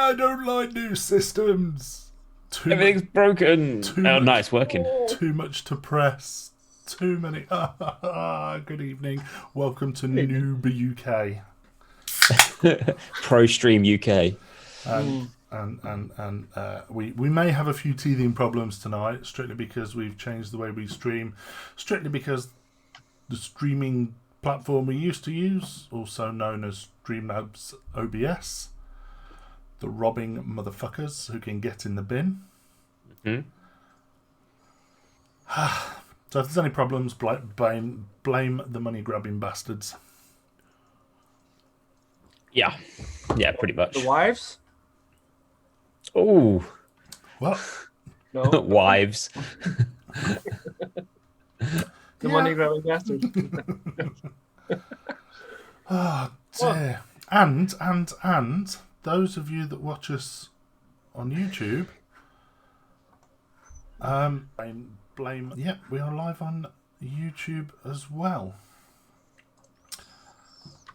I don't like new systems. Everything's broken. Oh, no, it's working. Too much to press. Too many. Good evening. Welcome to Good evening. Noob UK. Pro Stream UK. We may have a few teething problems tonight, strictly because we've changed the way we stream, strictly because the streaming platform we used to use, also known as Streamlabs OBS, the robbing motherfuckers who can get in the bin. Mm-hmm. So if there's any problems, blame the money grabbing bastards. Yeah, pretty much. The wives? Oh, What? No. wives. The money grabbing bastards. Oh dear. And those of you that watch us on YouTube, blame. Yep, we are live on YouTube as well.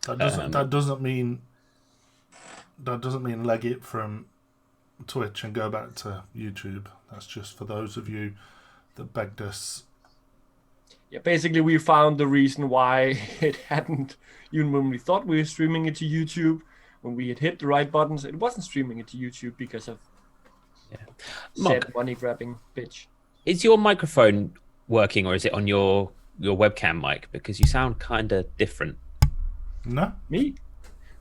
That doesn't mean leg it from Twitch and go back to YouTube. That's just for those of you that begged us. Yeah, basically we found the reason why it hadn't, even when we thought we were streaming it to YouTube, when we had hit the right buttons, it wasn't streaming it to YouTube because of said money grabbing bitch. Is your microphone working, or is it on your webcam mic? Because you sound kind of different. No, Me?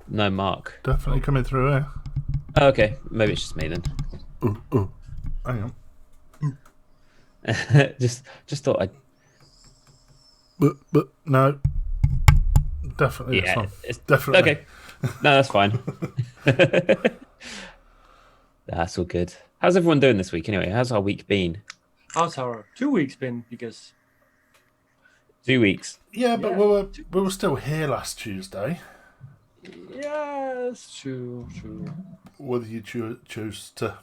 No, Mark. definitely coming through here. Oh, okay, maybe it's just me then. Ooh. Hang on. just thought I'd. But no, definitely this one. It's Definitely. okay. No, that's fine. That's all good. How's everyone doing this week anyway? How's our week been? How's our 2 weeks been? Because 2 weeks. Yeah, but we were still here last Tuesday. yes, true. Whether you choose to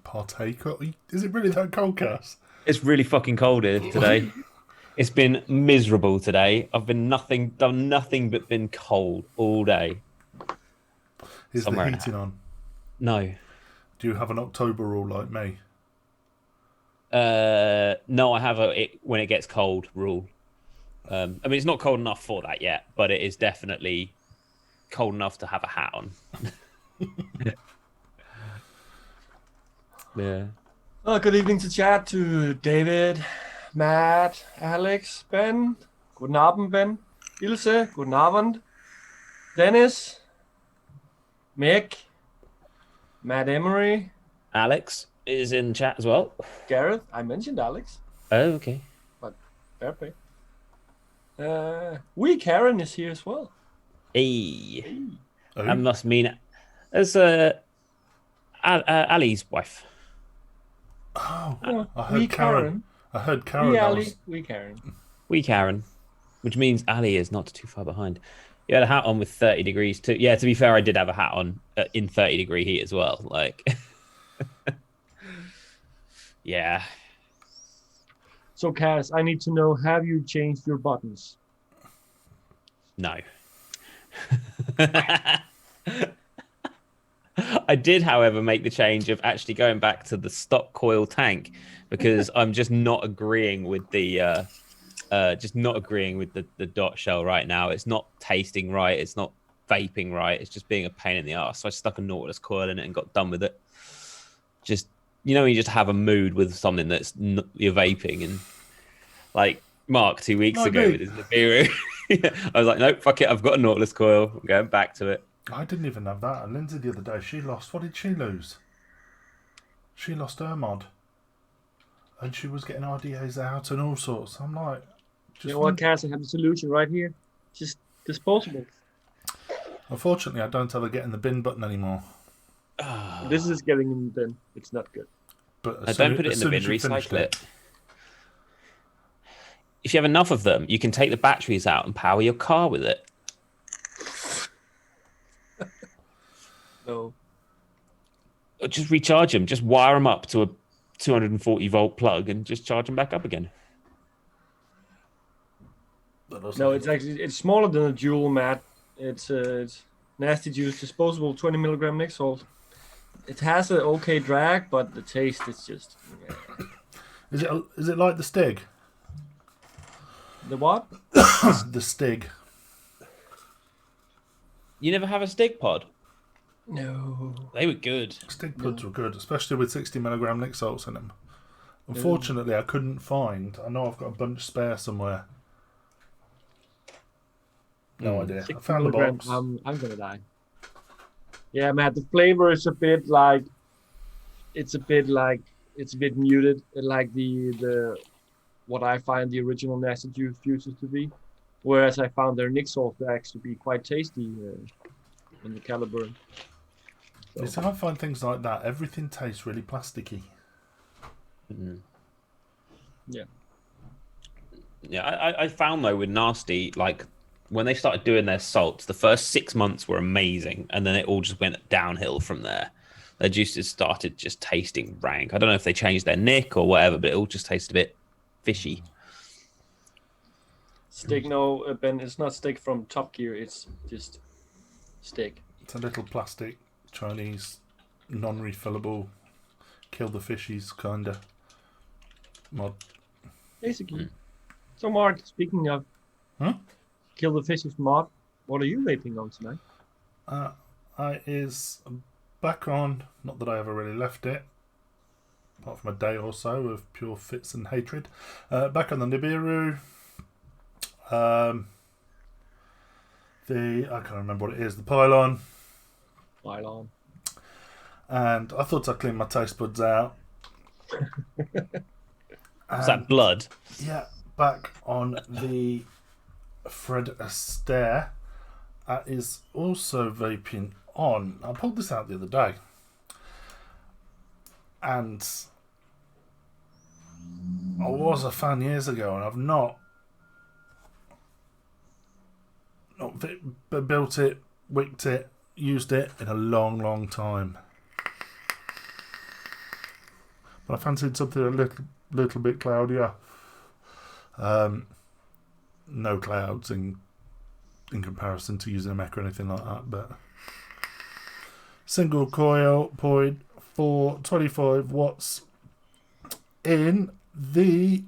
partake or is it really that cold, Cass? It's really fucking cold here today. It's been miserable today. I've been done nothing but been cold all day. Is Somewhere the in heating on? No. Do you have an October rule like me? No, I have when it gets cold rule. I mean, it's not cold enough for that yet, but it is definitely cold enough to have a hat on. Yeah. Oh, good evening to chat, to David, Matt, Alex, Ben. Guten Abend, Ben. Ilse, guten Abend. Dennis, Mick, Matt Emery, Alex is in chat as well. Gareth. I mentioned Alex, Oh, okay. but fair play. Karen is here as well. Hey. Oh, That must mean there's Ali's wife. I We heard Karen. I heard Karen. We that Ali, was- we Karen. We Karen, which means Ali is not too far behind. You had a hat on with 30 degrees too. Yeah, to be fair, I did have a hat on in 30-degree heat as well. Like, yeah. So, Cass, I need to know: have you changed your buttons? No. I did, however, make the change of actually going back to the stock coil tank because I'm just not agreeing with the the dot shell right now. It's not tasting right. It's not vaping right. It's just being a pain in the ass. So I stuck a Nautilus coil in it and got done with it. Just, you know, you just have a mood with something that's you're vaping, and like Mark 2 weeks Like ago me. with his Nibiru. I was like, nope, fuck it. I've got a Nautilus coil. I'm going back to it. I didn't even have that. And Lindsay the other day, she lost. What did she lose? She lost her mod. And she was getting RDAs out and all sorts. I'm like, You know what, Cass? I have the solution right here. Just disposable. unfortunately, I don't ever get in the bin button anymore. This is getting in the bin. It's not good. But Don't put it in the bin, recycle it. If you have enough of them, you can take the batteries out and power your car with it. No. Or just recharge them. Just wire them up to a 240-volt plug and just charge them back up again. No, it's smaller than a Juul, Matt. It's nasty juice, disposable 20 milligram Nick salt. It has an okay drag, but the taste is just Is it like the Stig? the what? The Stig. You never have a stick pod? No. They were good. Stig pods were good, especially with 60mg Nick salts in them. Unfortunately, I couldn't find. I know I've got a bunch spare somewhere. No idea. I 60 found the milligrams, box. I'm gonna die. Yeah, man, the flavor is a bit like it's a bit muted, like the what I find the original Nasty Juice juices to be. Whereas I found their Nick salt to actually be quite tasty in the caliber. You see, I find things like that. Everything tastes really plasticky. Yeah. Yeah, I found though with Nasty, like when they started doing their salts, the first 6 months were amazing, and then it all just went downhill from there. Their juices started just tasting rank. I don't know if they changed their nick or whatever, but it all just tasted a bit fishy. Steak, no, Ben, it's not steak from Top Gear, it's just steak. It's a little plastic Chinese non-refillable kill the fishies kind of mod. Basically. So, Mark, speaking of Kill the Fishes mod, what are you vaping on tonight? I is back on, not that I ever really left it, apart from a day or so of pure fits and hatred. Back on the Nibiru. I can't remember what it is, the Pylon. Pylon. And I thought I'd clean my taste buds out. Is that blood? Yeah, back on the Fred Astaire. Is also vaping on. I pulled this out the other day. And I was a fan years ago, and I've not built it, wicked it, used it in a long, long time. But I fancied something a little bit cloudier. No clouds in comparison to using a Mech or anything like that, but single coil point for 25 watts in the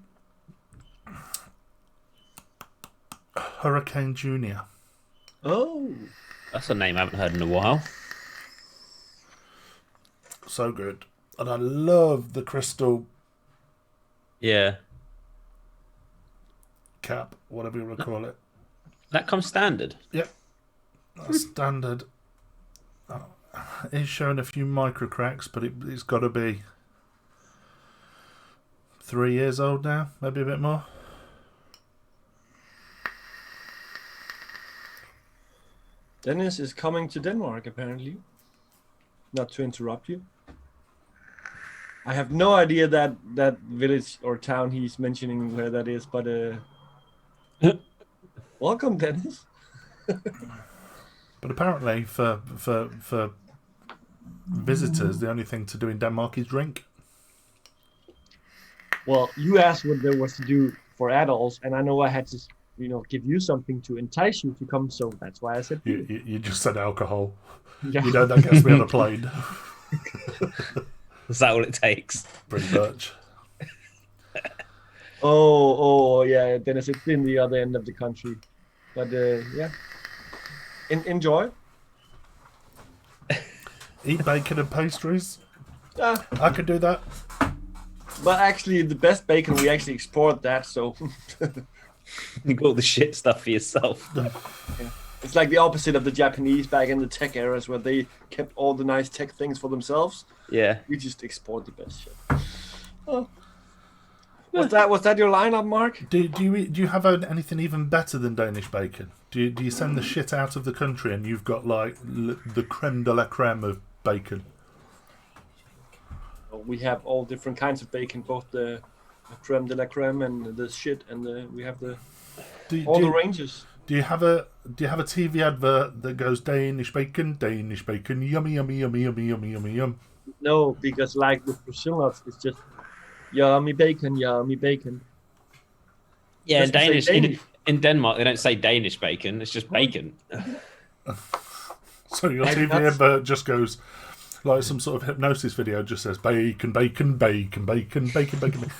Hurricane Junior. Oh, That's a name I haven't heard in a while. So good. And I love the crystal Yeah. cap, whatever you want to call it. That comes standard. Yep. That's standard. It's showing a few micro cracks, but it's got to be 3 years old now, maybe a bit more. Dennis is coming to Denmark, apparently. Not to interrupt you. I have no idea that village or town he's mentioning where that is, but welcome, Dennis. But apparently, for visitors, the only thing to do in Denmark is drink. Well, you asked what there was to do for adults, and I know I had to, give you something to entice you to come, so that's why I said You just said alcohol. Yeah. You know that gets me on a plane. Is that all it takes? Pretty much. Oh, yeah, Dennis, it's in the other end of the country. But, yeah. Enjoy. Eat bacon and pastries. Yeah. I could do that. But actually, the best bacon, we actually export that, so... You got all the shit stuff for yourself. Yeah. It's like the opposite of the Japanese back in the tech eras where they kept all the nice tech things for themselves. Yeah. We just export the best shit. Oh. Was that your lineup, Mark? Do you have anything even better than Danish bacon? Do you send the shit out of the country and you've got like the creme de la creme of bacon? We have all different kinds of bacon, both the creme de la creme and the shit, and we have the ranges. Do you have a TV advert that goes Danish bacon, yummy, yummy, yummy, yummy, yummy, yummy, yum? No, because like with Brazil nuts, it's just yummy bacon, yummy bacon. Yeah, in Danish. in Denmark they don't say Danish bacon. It's just bacon. So your Like TV nuts. advert just goes Like some sort of hypnosis video just says bacon, bacon, bacon, bacon, bacon, bacon.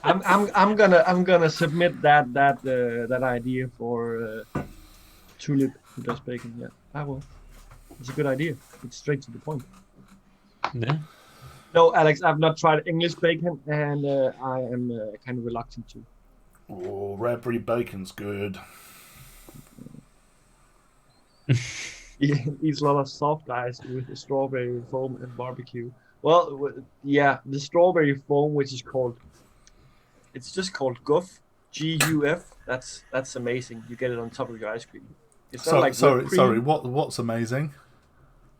I'm gonna submit that idea for Tulip who does bacon. Yeah, I will. It's a good idea. It's straight to the point. Yeah. No, Alex, I've not tried English bacon, and I am kind of reluctant to. Oh, Radbury bacon's good. He eats a lot of soft ice with the strawberry foam and barbecue. Well, yeah, the strawberry foam, which is called, it's just called Guff, Guf. That's amazing. You get it on top of your ice cream. It's not like whipped cream. Sorry. What's amazing?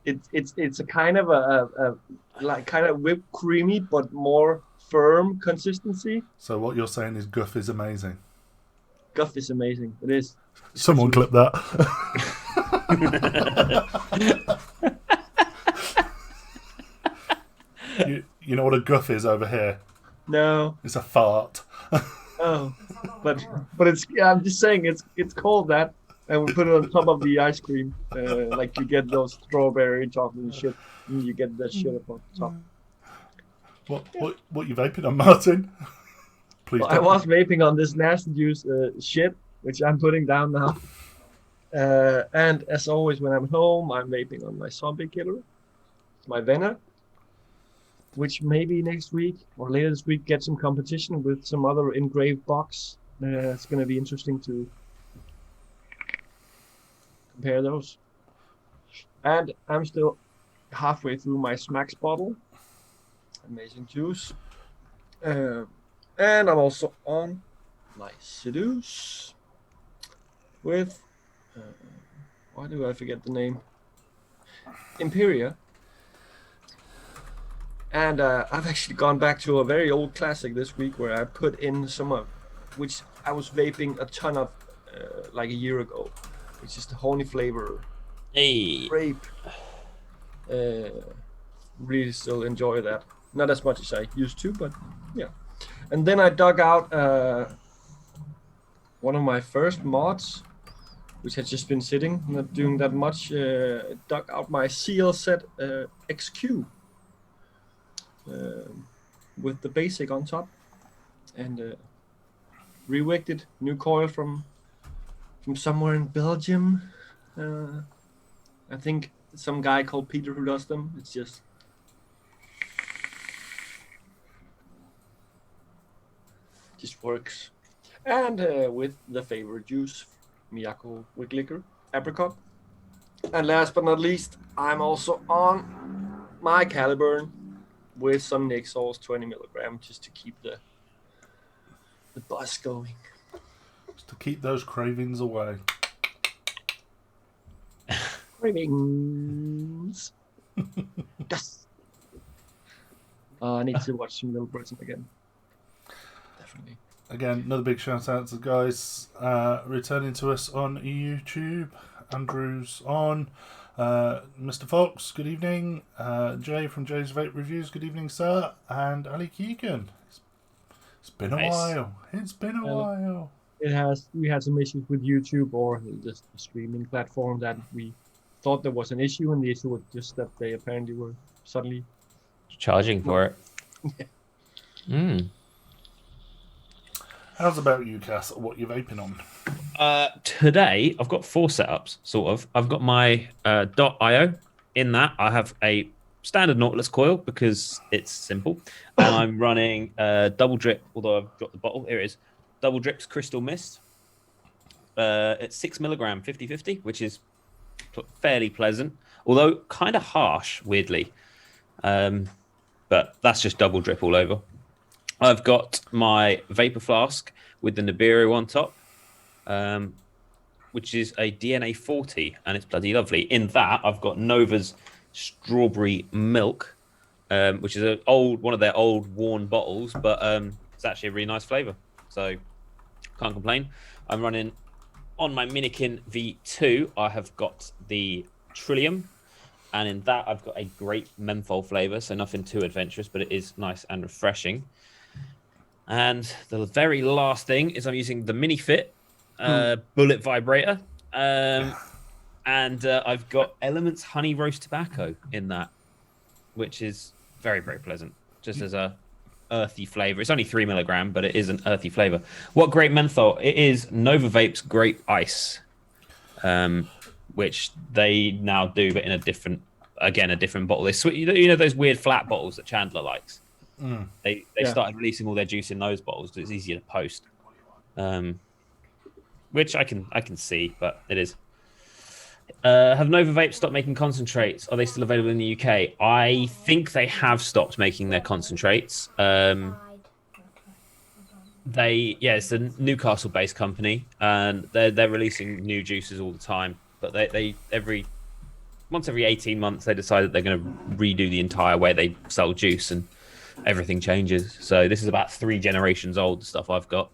It's a kind of a like kind of whipped creamy but more firm consistency. So what you're saying is Guff is amazing. Guff is amazing. It is. Someone clip that. you know what a Guff is over here? No. It's a fart. Oh, but it's. Yeah, I'm just saying it's called that, and we put it on top of the ice cream, like you get those strawberry chocolate and shit, and you get that shit up on top. What you vaping on, Martin? Please. Well, I was vaping on this nasty juice shit, which I'm putting down now. And as always, when I'm home, I'm vaping on my zombie killer, my Venom, which maybe next week or later this week get some competition with some other engraved box. It's going to be interesting to compare those. And I'm still halfway through my Smacks bottle. Amazing juice. And I'm also on my Seduce with, why do I forget the name? Imperia. And I've actually gone back to a very old classic this week where I put in some of, which I was vaping a ton of like a year ago, which is the honey flavor. Hey. Vape. Really still enjoy that. Not as much as I used to, but yeah. And then I dug out one of my first mods, which had just been sitting, not doing that much. Dug out my CL set XQ with the basic on top, and rewigged it. New coil from somewhere in Belgium. I think some guy called Peter who does them. It's just works. And with the favorite juice, Miyako Wiglicker Apricot. And last but not least, I'm also on my Caliburn with some Nick Sauce 20 milligram just to keep the buzz going. Just to keep those cravings away. Cravings. Yes. I need to watch some Little Britain again. Definitely. Again, another big shout out to the guys returning to us on YouTube. Andrew's on. Mr. Fox, good evening. Jay from Jay's Vape Reviews, good evening, sir. And Ali Keegan. It's been a while. It's been a while. It has. We had some issues with YouTube or the streaming platform that we thought there was an issue, and the issue was just that they apparently were suddenly charging for it. Yeah. How's about you, Cass? What you're vaping on? Today, I've got 4 setups, sort of. I've got my .io. In that, I have a standard Nautilus coil because it's simple. And I'm running double drip, although I've got the bottle. Here it is. Double drips Crystal Mist. It's 6 milligram 50/50, which is fairly pleasant, although kind of harsh, weirdly. But that's just double drip all over. I've got my vapor flask with the Nibiru on top, which is a DNA 40, and it's bloody lovely. In that, I've got Nova's strawberry milk, which is one of their old worn bottles, but it's actually a really nice flavour. So can't complain. I'm running on my Minikin V2. I have got the Trillium, and in that I've got a grape menthol flavour, so nothing too adventurous, but it is nice and refreshing. And the very last thing is I'm using the Minifit bullet vibrator. And I've got Elements Honey Roast Tobacco in that, which is very, very pleasant, just as a earthy flavor. It's only 3 milligram, but it is an earthy flavor. What great menthol? It is Nova Vape's Grape Ice, which they now do, but in a different bottle. They you know those weird flat bottles that Chandler likes. They started releasing all their juice in those bottles because it's easier to post, which I can see, but it is. Have Nova Vape stopped making concentrates? Are they still available in the UK? I think they have stopped making their concentrates. It's a Newcastle-based company, and they're releasing new juices all the time. But they once every 18 months they decide that they're going to redo the entire way they sell juice, and everything changes. So this is about 3 generations old. The stuff I've got.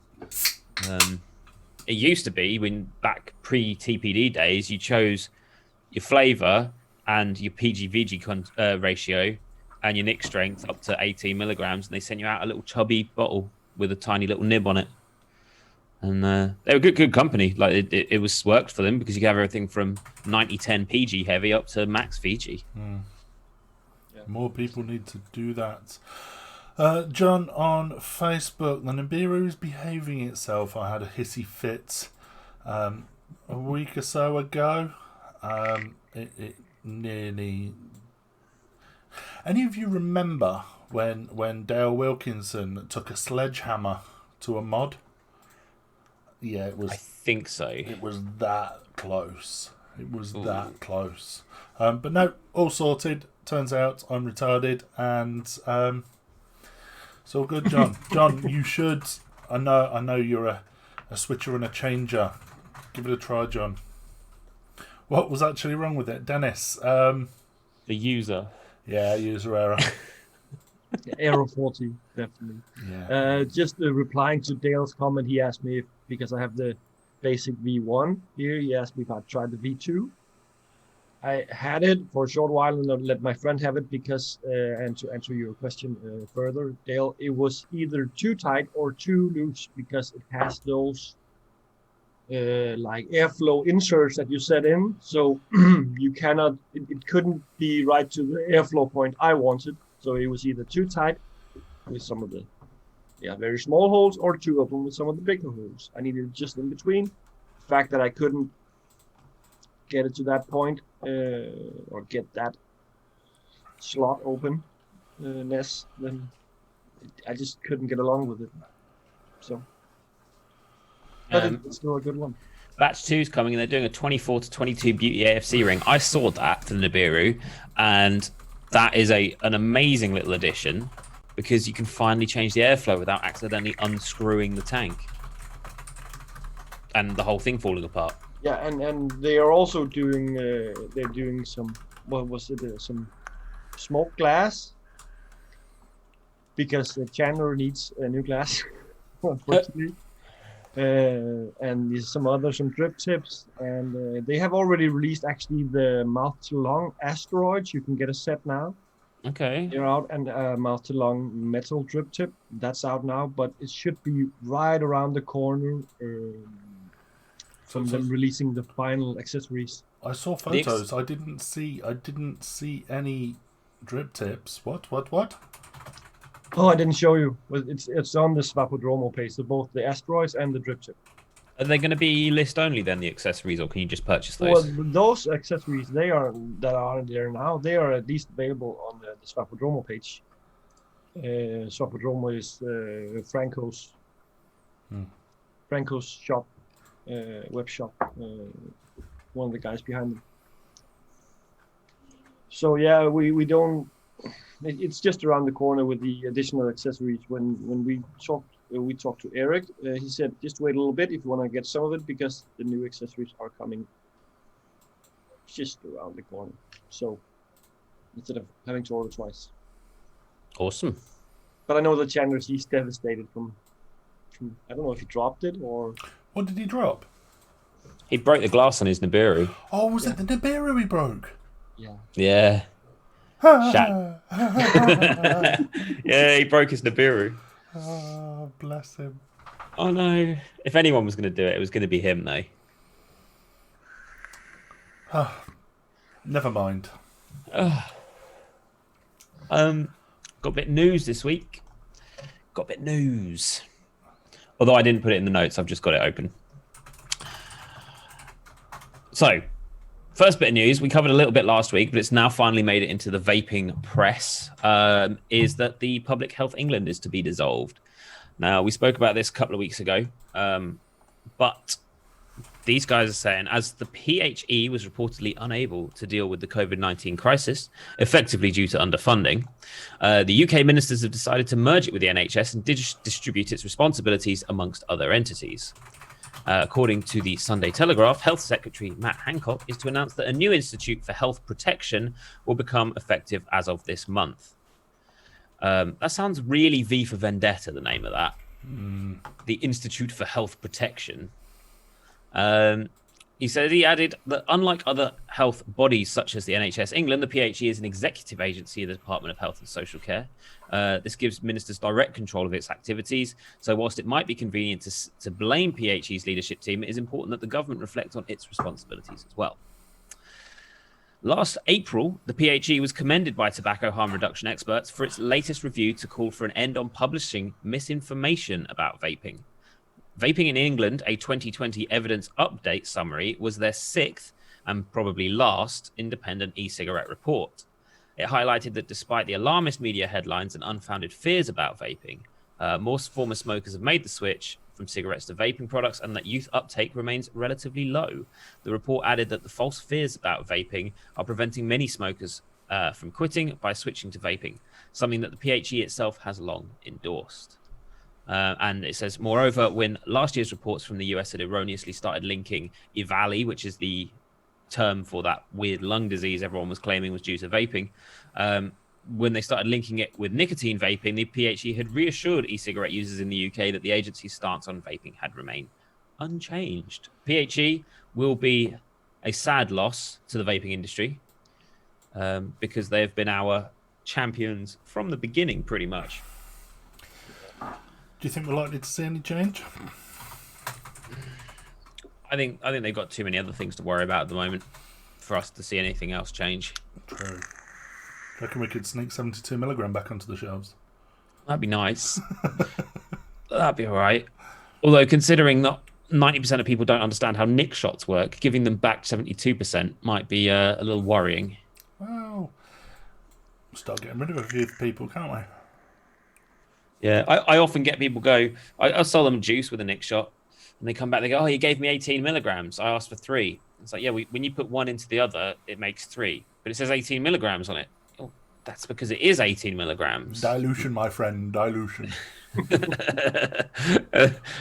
It used to be when back pre-TPD days, you chose your flavor and your PG-VG ratio and your nick strength up to 18 milligrams, and they sent you out a little chubby bottle with a tiny little nib on it. And they were good company. Like it was worked for them because you have everything from 90-10 PG heavy up to max VG. Yeah. More people need to do that. John on Facebook, the Nibiru is behaving itself. I had a hissy fit a week or so ago. It nearly. Any of you remember when Dale Wilkinson took a sledgehammer to a mod? Yeah, it was. I think so. It was that close. It was that close. But no, all sorted. Turns out I'm retarded, and it's all good, John. John, you should. I know you're a switcher and a changer. Give it a try, John. What was actually wrong with it, Dennis? The user. Yeah, user error. Error 40, definitely. Yeah. Just replying to Dale's comment, he asked me because I have the basic V1 here. He asked me if I'd tried the V2. I had it for a short while and I let my friend have it because, and to answer your question further, Dale, it was either too tight or too loose because it has those like airflow inserts that you set in. So you cannot, it couldn't be right to the airflow point I wanted. So it was either too tight with some of the very small holes or too open with some of the bigger holes. I needed just in between. The fact that I couldn't get it to that point or get that slot open ness, then I just couldn't get along with it. So it's still a good one. Batch 2 is coming and they're doing a 24 to 22 Beauty AFC ring. I saw that for the Nibiru, and that is an amazing little addition because you can finally change the airflow without accidentally unscrewing the tank and the whole thing falling apart. Yeah, and they are also doing some, what was it, some smoke glass because Chandler needs a new glass, unfortunately. And some drip tips, and they have already released actually the mouth to lung asteroids. You can get a set now. Okay. They're out, and mouth to lung metal drip tip that's out now, but it should be right around the corner from them releasing the final accessories. I saw photos. I didn't see any drip tips. What? Oh, I didn't show you. Well, it's on the Svapodromo page, so both the asteroids and the drip tip. Are they going to be list only then, the accessories, or can you just purchase those? Well, those accessories that are there now, they are at least available on the Svapodromo page. Svapodromo is Franco's shop, web shop, one of the guys behind them. So yeah, we don't. It's just around the corner with the additional accessories. When we talked to Eric, he said just wait a little bit if you want to get some of it because the new accessories are coming just around the corner. So instead of having to order twice. Awesome. But I know that Chandler's he's devastated from I don't know if he dropped it or. What did he drop? He broke the glass on his Nibiru. Oh, was it the Nibiru he broke? Yeah. Yeah. Shat. Yeah, he broke his Nibiru. Oh, bless him. Oh no. If anyone was going to do it, it was going to be him, though. Never mind. Got a bit of news this week. Although I didn't put it in the notes, I've just got it open. So, first bit of news, we covered a little bit last week, but it's now finally made it into the vaping press, is that the Public Health England is to be dissolved. Now, we spoke about this a couple of weeks ago, but these guys are saying, as the PHE was reportedly unable to deal with the COVID-19 crisis, effectively due to underfunding, the UK ministers have decided to merge it with the NHS and distribute its responsibilities amongst other entities. According to the Sunday Telegraph, Health Secretary Matt Hancock is to announce that a new Institute for Health Protection will become effective as of this month. That sounds really V for Vendetta, the name of that. The Institute for Health Protection. He added that unlike other health bodies such as the NHS England, the PHE is an executive agency of the Department of Health and Social Care. This gives ministers direct control of its activities. So whilst it might be convenient to blame PHE's leadership team, it is important that the government reflect on its responsibilities as well. Last April, the PHE was commended by tobacco harm reduction experts for its latest review to call for an end on publishing misinformation about vaping. Vaping in England, a 2020 evidence update summary, was their sixth and probably last independent e-cigarette report. It highlighted that despite the alarmist media headlines and unfounded fears about vaping, more former smokers have made the switch from cigarettes to vaping products and that youth uptake remains relatively low. The report added that the false fears about vaping are preventing many smokers from quitting by switching to vaping, something that the PHE itself has long endorsed. And it says, moreover, when last year's reports from the US had erroneously started linking EVALI, which is the term for that weird lung disease everyone was claiming was due to vaping, when they started linking it with nicotine vaping, the PHE had reassured e-cigarette users in the UK that the agency's stance on vaping had remained unchanged. PHE will be a sad loss to the vaping industry because they have been our champions from the beginning, pretty much. Do you think we're likely to see any change? I think they've got too many other things to worry about at the moment for us to see anything else change. True. Do you reckon we could sneak 72 milligram back onto the shelves? That'd be nice. That'd be all right. Although, considering that 90% of people don't understand how Nick shots work, giving them back 72% might be a little worrying. Well, we'll start getting rid of a few people, can't we? Yeah, I often get people go, I'll sell them juice with a Nick shot, and they come back, they go, oh, you gave me 18 milligrams. I asked for 3. It's like, yeah, when you put one into the other, it makes 3. But it says 18 milligrams on it. Oh, that's because it is 18 milligrams. Dilution, my friend, dilution.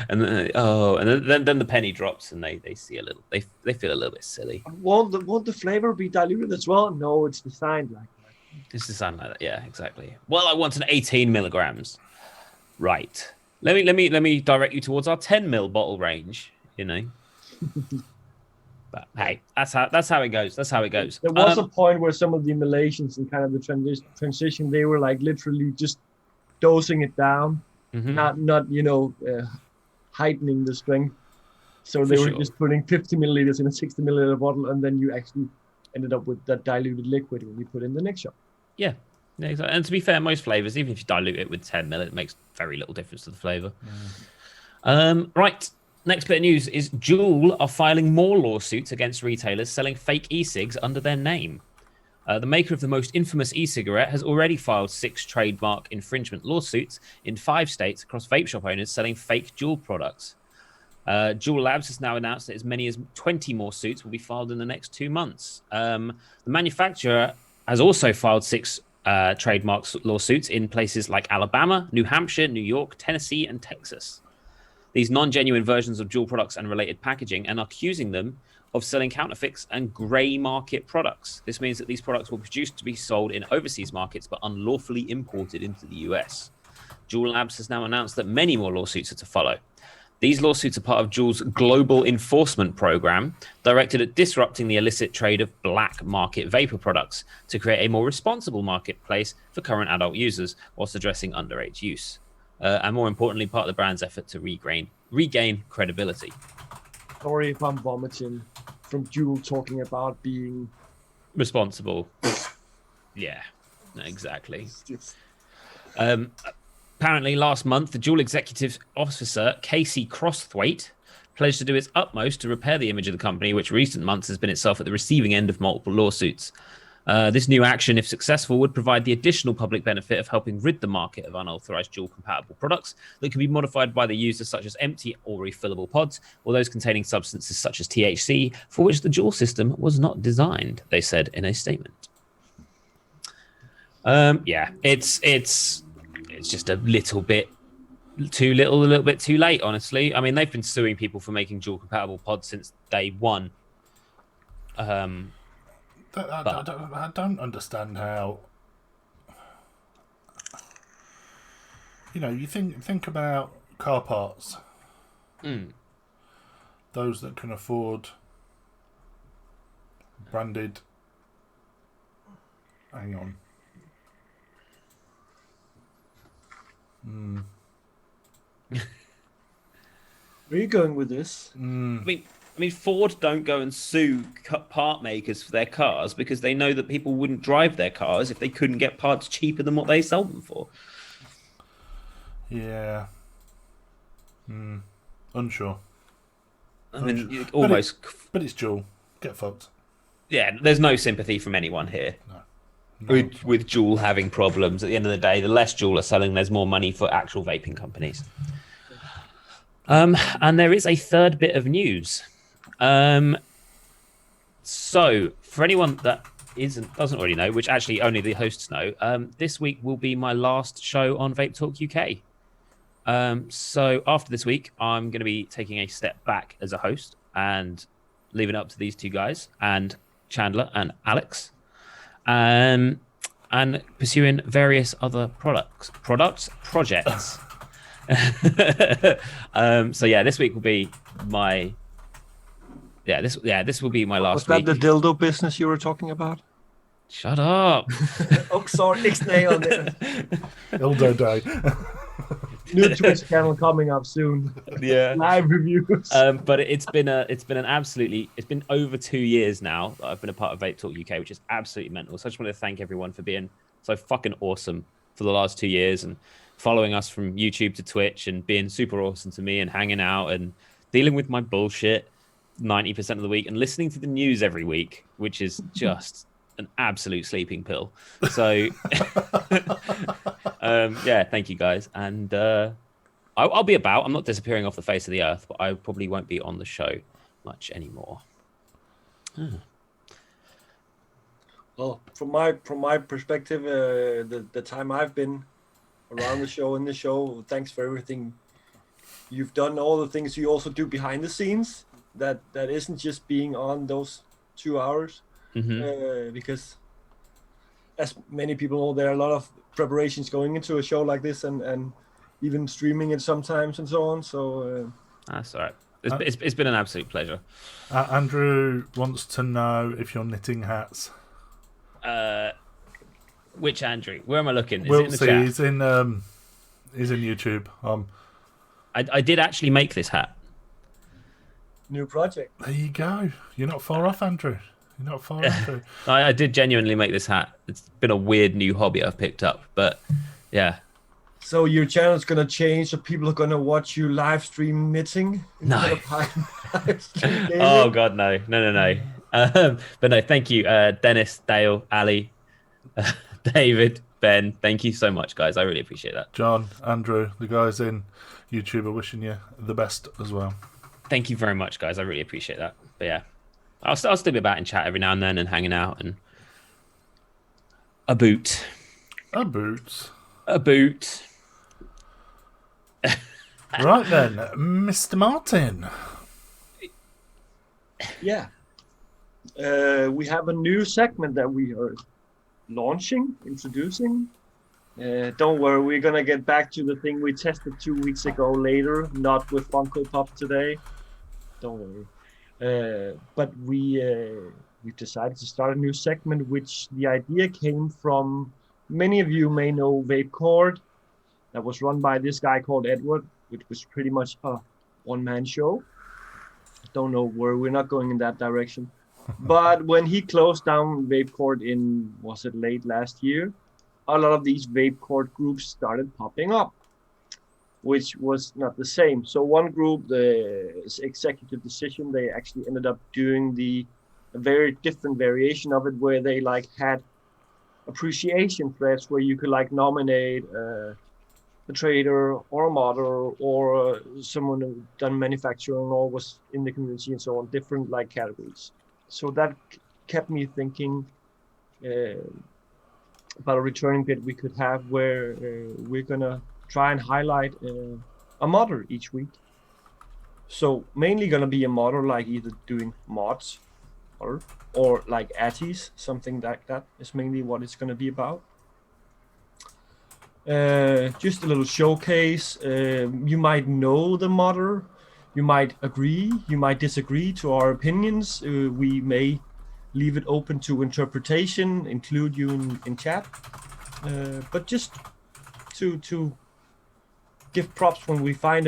and then the penny drops, and they see a little, they feel a little bit silly. Won't the flavor be diluted as well? No, it's designed like that. It's designed like that, yeah, exactly. Well, I want an 18 milligrams. Right. Let me direct you towards our 10 ml bottle range, you know. But hey, that's how it goes. That's how it goes. There was a point where some of the Malaysians and kind of the transition, they were like literally just dosing it down, not heightening the strength. So they were just putting 50 milliliters in a 60 milliliter bottle, and then you actually ended up with that diluted liquid when you put in the next shot. Yeah. Yeah, exactly. And to be fair, most flavors, even if you dilute it with 10 ml, it makes very little difference to the flavor. Right. Next bit of news is Juul are filing more lawsuits against retailers selling fake e-cigs under their name. The maker of the most infamous e-cigarette has already filed 6 trademark infringement lawsuits in 5 states across vape shop owners selling fake Juul products. Juul Labs has now announced that as many as 20 more suits will be filed in the next 2 months. The manufacturer has also filed 6 trademark lawsuits in places like Alabama, New Hampshire, New York, Tennessee, and Texas. These non-genuine versions of Juul products and related packaging and are accusing them of selling counterfeits and grey market products. This means that these products were produced to be sold in overseas markets but unlawfully imported into the US. Juul Labs has now announced that many more lawsuits are to follow. These lawsuits are part of Juul's global enforcement program directed at disrupting the illicit trade of black market vapor products to create a more responsible marketplace for current adult users whilst addressing underage use. And more importantly, part of the brand's effort to regain credibility. Sorry if I'm vomiting from Juul talking about being responsible. Yeah, exactly. It's- Apparently, last month, the Juul executive officer, Casey Crosthwaite, pledged to do its utmost to repair the image of the company, which recent months has been itself at the receiving end of multiple lawsuits. This new action, if successful, would provide the additional public benefit of helping rid the market of unauthorized Juul-compatible products that can be modified by the user, such as empty or refillable pods, or those containing substances such as THC, for which the Juul system was not designed, they said in a statement. Yeah, it's just a little bit too little, a little bit too late, honestly. I mean, they've been suing people for making Juul-compatible pods since day one. I don't understand how. You think about car parts. Those that can afford branded. Hang on. Where are you going with this? I mean, Ford don't go and sue part makers for their cars because they know that people wouldn't drive their cars if they couldn't get parts cheaper than what they sold them for. Yeah. Unsure. I mean, almost. But it's Juul. Get fucked. Yeah, there's no sympathy from anyone here. No. With Juul having problems, at the end of the day, the less Juul are selling, there's more money for actual vaping companies. And there is a third bit of news. So, for anyone that doesn't already know, which actually only the hosts know, this week will be my last show on Vape Talk UK. So after this week, I'm going to be taking a step back as a host and leaving it up to these two guys and Chandler and Alex, and pursuing various other projects. So yeah, this week will be my this will be my last Was that week. the dildo business you were talking about? Shut up. Oh, sorry, Ixnay on there. Dildo Day. New Twitch channel coming up soon. Yeah. Live reviews. But it's been over 2 years now that I've been a part of Vape Talk UK, which is absolutely mental. So I just want to thank everyone for being so fucking awesome for the last 2 years and following us from YouTube to Twitch and being super awesome to me and hanging out and dealing with my bullshit 90% of the week and listening to the news every week, which is just an absolute sleeping pill. So yeah, thank you guys. And I'll be about. I'm not disappearing off the face of the earth, but I probably won't be on the show much anymore. Well, from my perspective, the time I've been around the show, in the show, thanks for everything you've done, all the things you also do behind the scenes that isn't just being on those 2 hours. Because as many people know, there are a lot of preparations going into a show like this and even streaming it sometimes and so on. So that's all right. It's been an absolute pleasure. Andrew wants to know if you're knitting hats. Which Andrew? Where am I looking? We'll it in the see. chat? He's in YouTube. I did actually make this hat. new project. There you go. You're not far off, Andrew. You're not far off. I did genuinely make this hat. It's been a weird new hobby I've picked up, but yeah. So your channel's gonna change, so people are gonna watch you live stream knitting. No. Live stream gaming? Oh God, no. But no, thank you, Dennis, Dale, Ali, David, Ben. Thank you so much, guys. I really appreciate that. John, Andrew, the guys in YouTube are wishing you the best as well. Thank you very much, guys. I really appreciate that. But yeah, I'll still be about in chat every now and then and hanging out and a boot. Right then, Mr. Martin. Yeah. We have a new segment that we are introducing. Don't worry, we're gonna get back to the thing we tested 2 weeks ago later, not with Funko Pop today. Don't worry. But we decided to start a new segment, which the idea came from, many of you may know Vape Cord, that was run by this guy called Edward, which was pretty much a one-man show. don't know where, we're not going in that direction. But when he closed down Vape Court in, was it late last year, a lot of these Vape Court groups started popping up, which was not the same. So one group, the executive decision, they actually ended up doing a very different variation of it, where they like had appreciation threads where you could like nominate a trader or a modder or someone who done manufacturing or was in the community and so on, different like categories. So that kept me thinking about a returning bit we could have where we're gonna try and highlight a modder each week. So mainly gonna be a modder, like either doing mods or like atties, something like that is mainly what it's gonna be about. Just a little showcase. You might know the modder, you might agree, you might disagree to our opinions. We may leave it open to interpretation, include you in chat. But just to give props when we find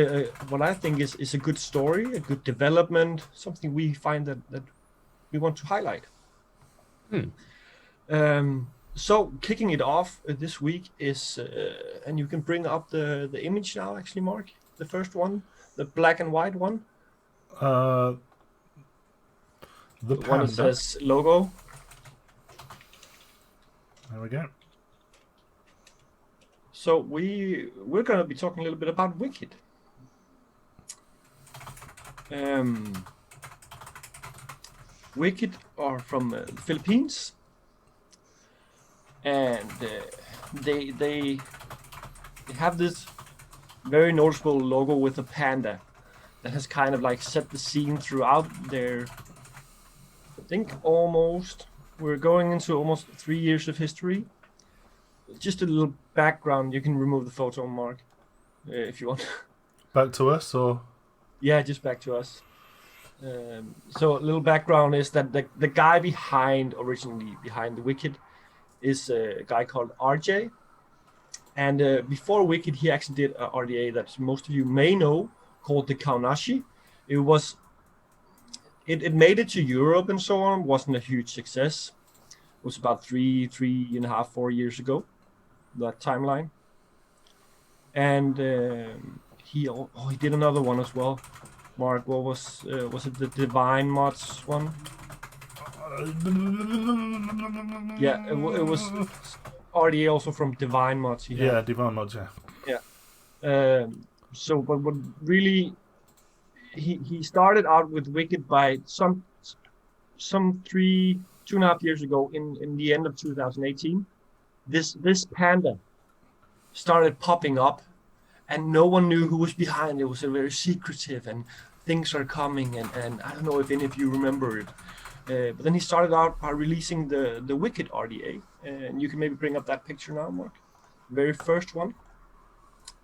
what I think is a good story, a good development, something we find that we want to highlight. So kicking it off this week is, and you can bring up the image now, actually, Mark, the first one, the black and white one. The one that says logo. There we go. So we're going to be talking a little bit about Wicked. Wicked are from the Philippines, and they have this very noticeable logo with a panda that has kind of like set the scene throughout their, I think we're going into almost 3 years of history. Just a little background. You can remove the photo, Mark, if you want. Back to us, or? Yeah, just back to us. So a little background is that the guy originally behind the Wicked is a guy called RJ. And before Wicked, he actually did a RDA that most of you may know called the Kaunashi. It made it to Europe and so on. Wasn't a huge success. It was about 3.5, 4 years ago, that timeline. And he did another one as well. Mark, what was it, the Divine Mods one? Yeah, it was RDA also from Divine Mods. Yeah, Divine Mods, yeah. Yeah. So, but what really, he started out with Wicked by some 2.5 years ago in the end of 2018. This panda started popping up, and no one knew who was behind. It was a very secretive, and things are coming, and I don't know if any of you remember it. But then he started out by releasing the Wicked RDA, and you can maybe bring up that picture now, Mark. Very first one.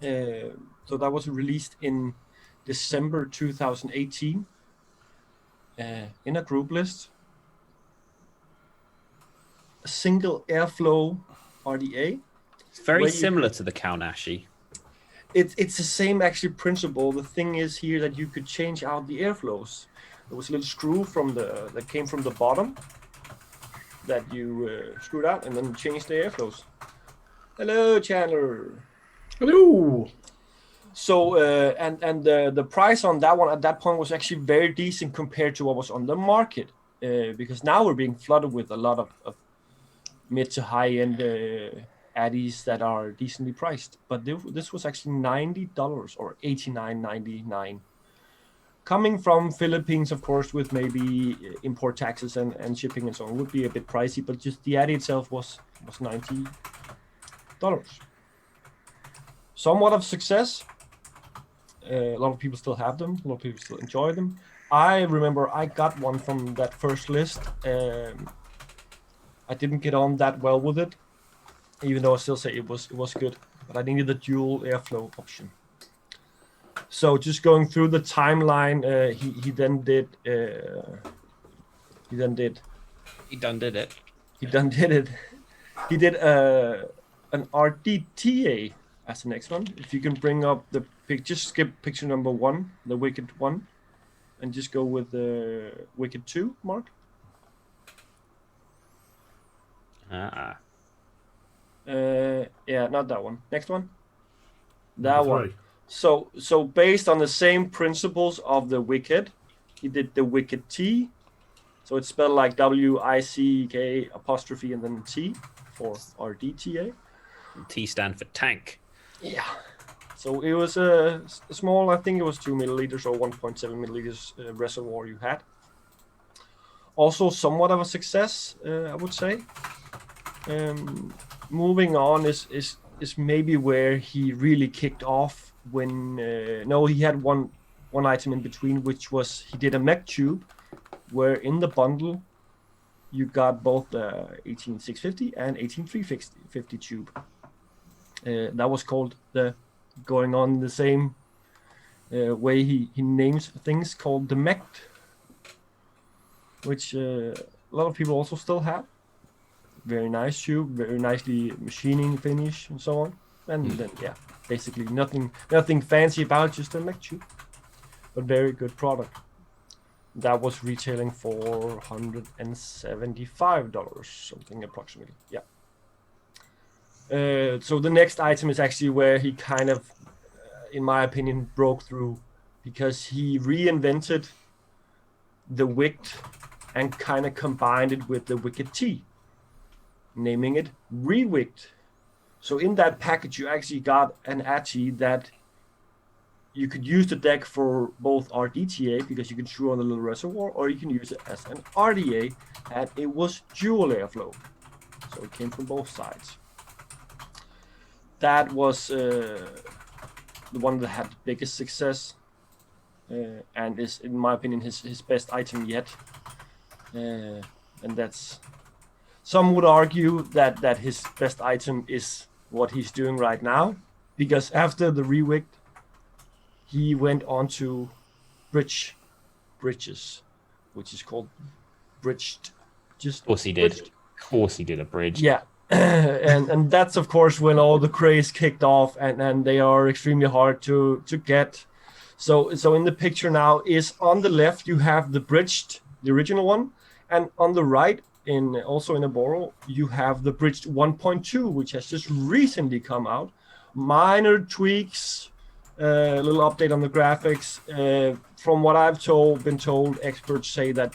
So that was released in December 2018 in a group list. A single airflow RDA. It's very similar to the Kaunashi. It's the same actually principle. The thing is here that you could change out the airflows. There was a little screw that came from the bottom that you screwed out and then changed the airflows. Hello, Chandler. Hello. So and the price on that one at that point was actually very decent compared to what was on the market, because now we're being flooded with a lot of mid to high end addies that are decently priced. But this was actually $90 or $89.99. Coming from Philippines, of course, with maybe import taxes and shipping and so on, would be a bit pricey. But just the addy itself was $90. Somewhat of success. A lot of people still have them. A lot of people still enjoy them. I remember I got one from that first list. I didn't get on that well with it, even though I still say it was good. But I needed the dual airflow option. So just going through the timeline, he done did it. He did an RDTA as the next one. If you can bring up the picture, skip picture number 1, the Wicked one. and just go with the Wicked 2, Mark. Yeah, not that one. Next one. That Number one. 3. So based on the same principles of the Wicked, he did the Wicked T. So it's spelled like WICK apostrophe and then T for RDTA. T stand for tank. Yeah. So it was a small, I think it was 2 milliliters or 1.7 milliliters reservoir you had. Also somewhat of a success, I would say. Moving on is maybe where he really kicked off when no, he had one item in between, which was he did a mech tube where in the bundle you got both the 18650 and 18350 tube. That was called the going on the same way he names things, called the mech, which a lot of people also still have. Very nice tube, very nicely machining finish and so on. And then yeah, basically nothing fancy about, just a mech tube, but very good product. That was retailing for $175, something approximately. Yeah. So the next item is actually where he kind of, in my opinion, broke through, because he reinvented the Wicked and kind of combined it with the Wicked T, naming it Re-Wicked. So in that package, you actually got an ATI that you could use the deck for both RDTA, because you can screw on the little reservoir, or you can use it as an RDA, and it was dual airflow. So it came from both sides. That was the one that had the biggest success, and is, in my opinion, his best item yet. And that's, some would argue that his best item is what he's doing right now, because after the Re-Wicked, he went on to bridges, which is called bridged. Just of course he did. Bridged. Of course he did a bridge. Yeah. and that's of course when all the craze kicked off, and they are extremely hard to get. So in the picture now is on the left you have the bridged, the original one, and on the right, also in a borrow, you have the bridged 1.2, which has just recently come out. Minor tweaks, a little update on the graphics. From what I've been told, experts say that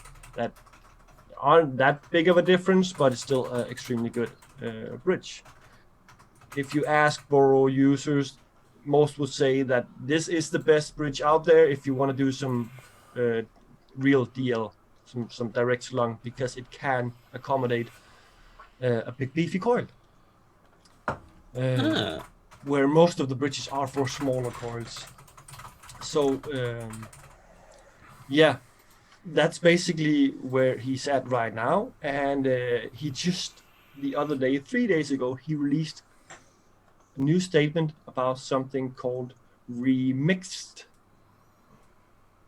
aren't that big of a difference, but it's still extremely good bridge. If you ask borrow users, most would say that this is the best bridge out there if you want to do some real DL, some direct slung, because it can accommodate a big beefy coil. Where most of the bridges are for smaller coils. So yeah, that's basically where he's at right now. And he just the other day, 3 days ago, he released a new statement about something called Remixed,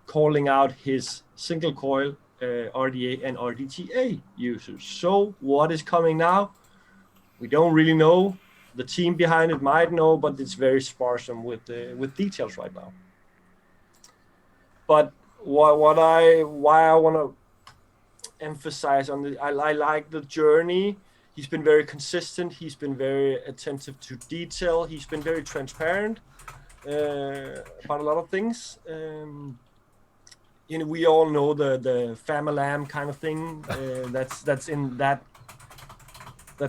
calling out his single coil RDA and RDTA users. So what is coming now? We don't really know. The team behind it might know, but it's very sparse with details right now. But why I want to emphasize on I like the journey. He's been very consistent. He's been very attentive to detail. He's been very transparent about a lot of things. We all know the Famalam kind of thing. That's in that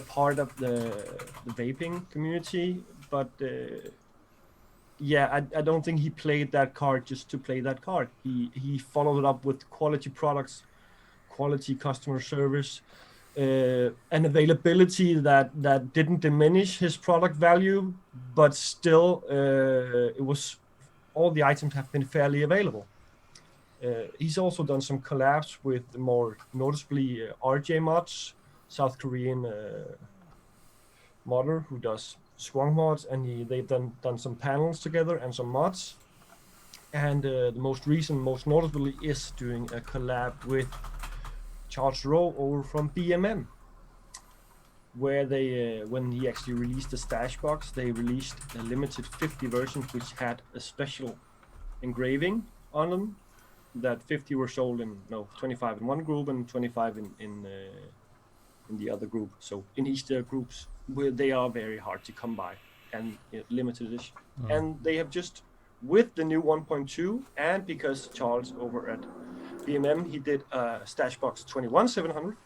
part of the vaping community. But yeah, I don't think he played that card just to play that card. He followed it up with quality products, quality customer service, and availability that didn't diminish his product value, but still it was, all the items have been fairly available. He's also done some collabs with more noticeably RJ Mods, South Korean modder who does Squonk mods, and they've done some panels together and some mods. And the most recent, most noticeably, is doing a collab with Charles Rowe over from BMM, where they, when he actually released the stash box, they released a limited 50 versions which had a special engraving on them, that 50 were sold 25 in one group and 25 in the other group. So in each their groups, where they are very hard to come by and limited edition. And they have just, with the new 1.2, and because Charles over at BMM, he did a Stashbox 21700.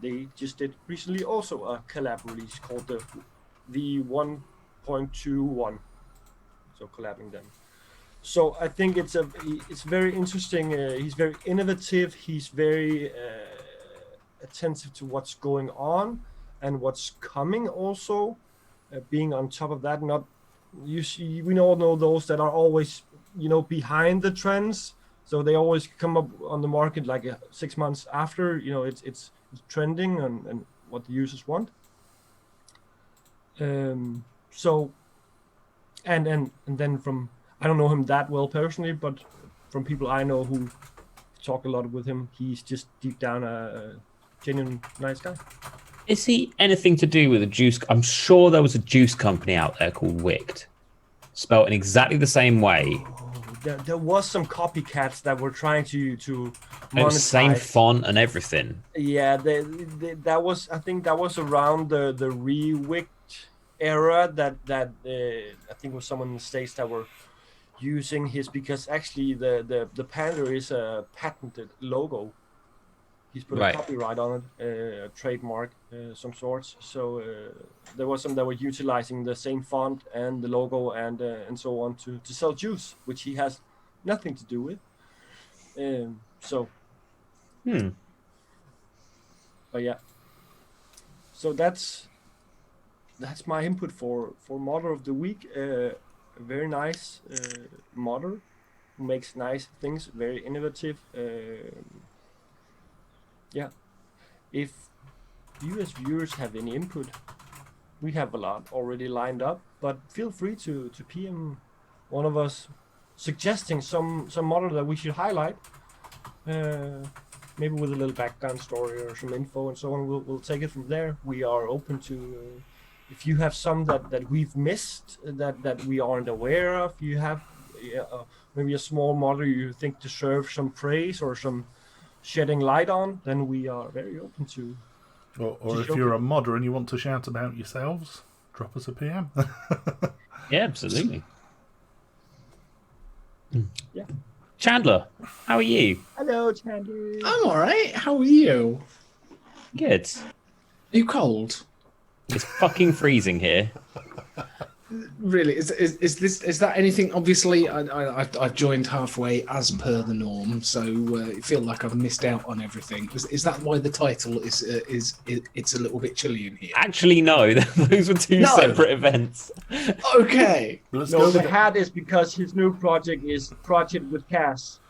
They just did recently also a collab release called the 1.21. So collabing them. So I think it's very interesting. He's very innovative. He's very attentive to what's going on and what's coming. Also, being on top of that, we all know those that are always behind the trends. So they always come up on the market like 6 months after it's trending and what the users want. So and then from, I don't know him that well personally, but from people I know who talk a lot with him, he's just deep down a genuine nice guy. Is he anything to do with a juice? I'm sure there was a juice company out there called Wicked, spelled in exactly the same way. There was some copycats that were trying to monetize. Same font and everything. Yeah, that was, I think that was around the re-Wicked era that I think was someone in the States that were using his, because actually the Panda is a patented logo. He's put a copyright on it, a trademark, some sorts. So there was some that were utilizing the same font and the logo and so on to sell juice, which he has nothing to do with. But yeah. So that's my input for modder of the week. A very nice modder who makes nice things, very innovative. Yeah, if you as viewers have any input, we have a lot already lined up, but feel free to PM one of us suggesting some model that we should highlight, maybe with a little background story or some info and so on. We'll take it from there. We are open to if you have some that we've missed, that we aren't aware of. You have maybe a small model you think deserves some praise or some shedding light on, then we are very open to. Or if you're a modder and you want to shout about yourselves, drop us a PM. Yeah, absolutely. Yeah. Chandler, how are you? Hello, Chandler. I'm all right. How are you? Good. Are you cold? It's fucking freezing here. Really? Is that anything? Obviously, I've joined halfway as per the norm, so I feel like I've missed out on everything. Is that why the title is it's a little bit chilly in here? Actually, no. Those were two separate events. Okay. The hat is because his new project is Project with Cass.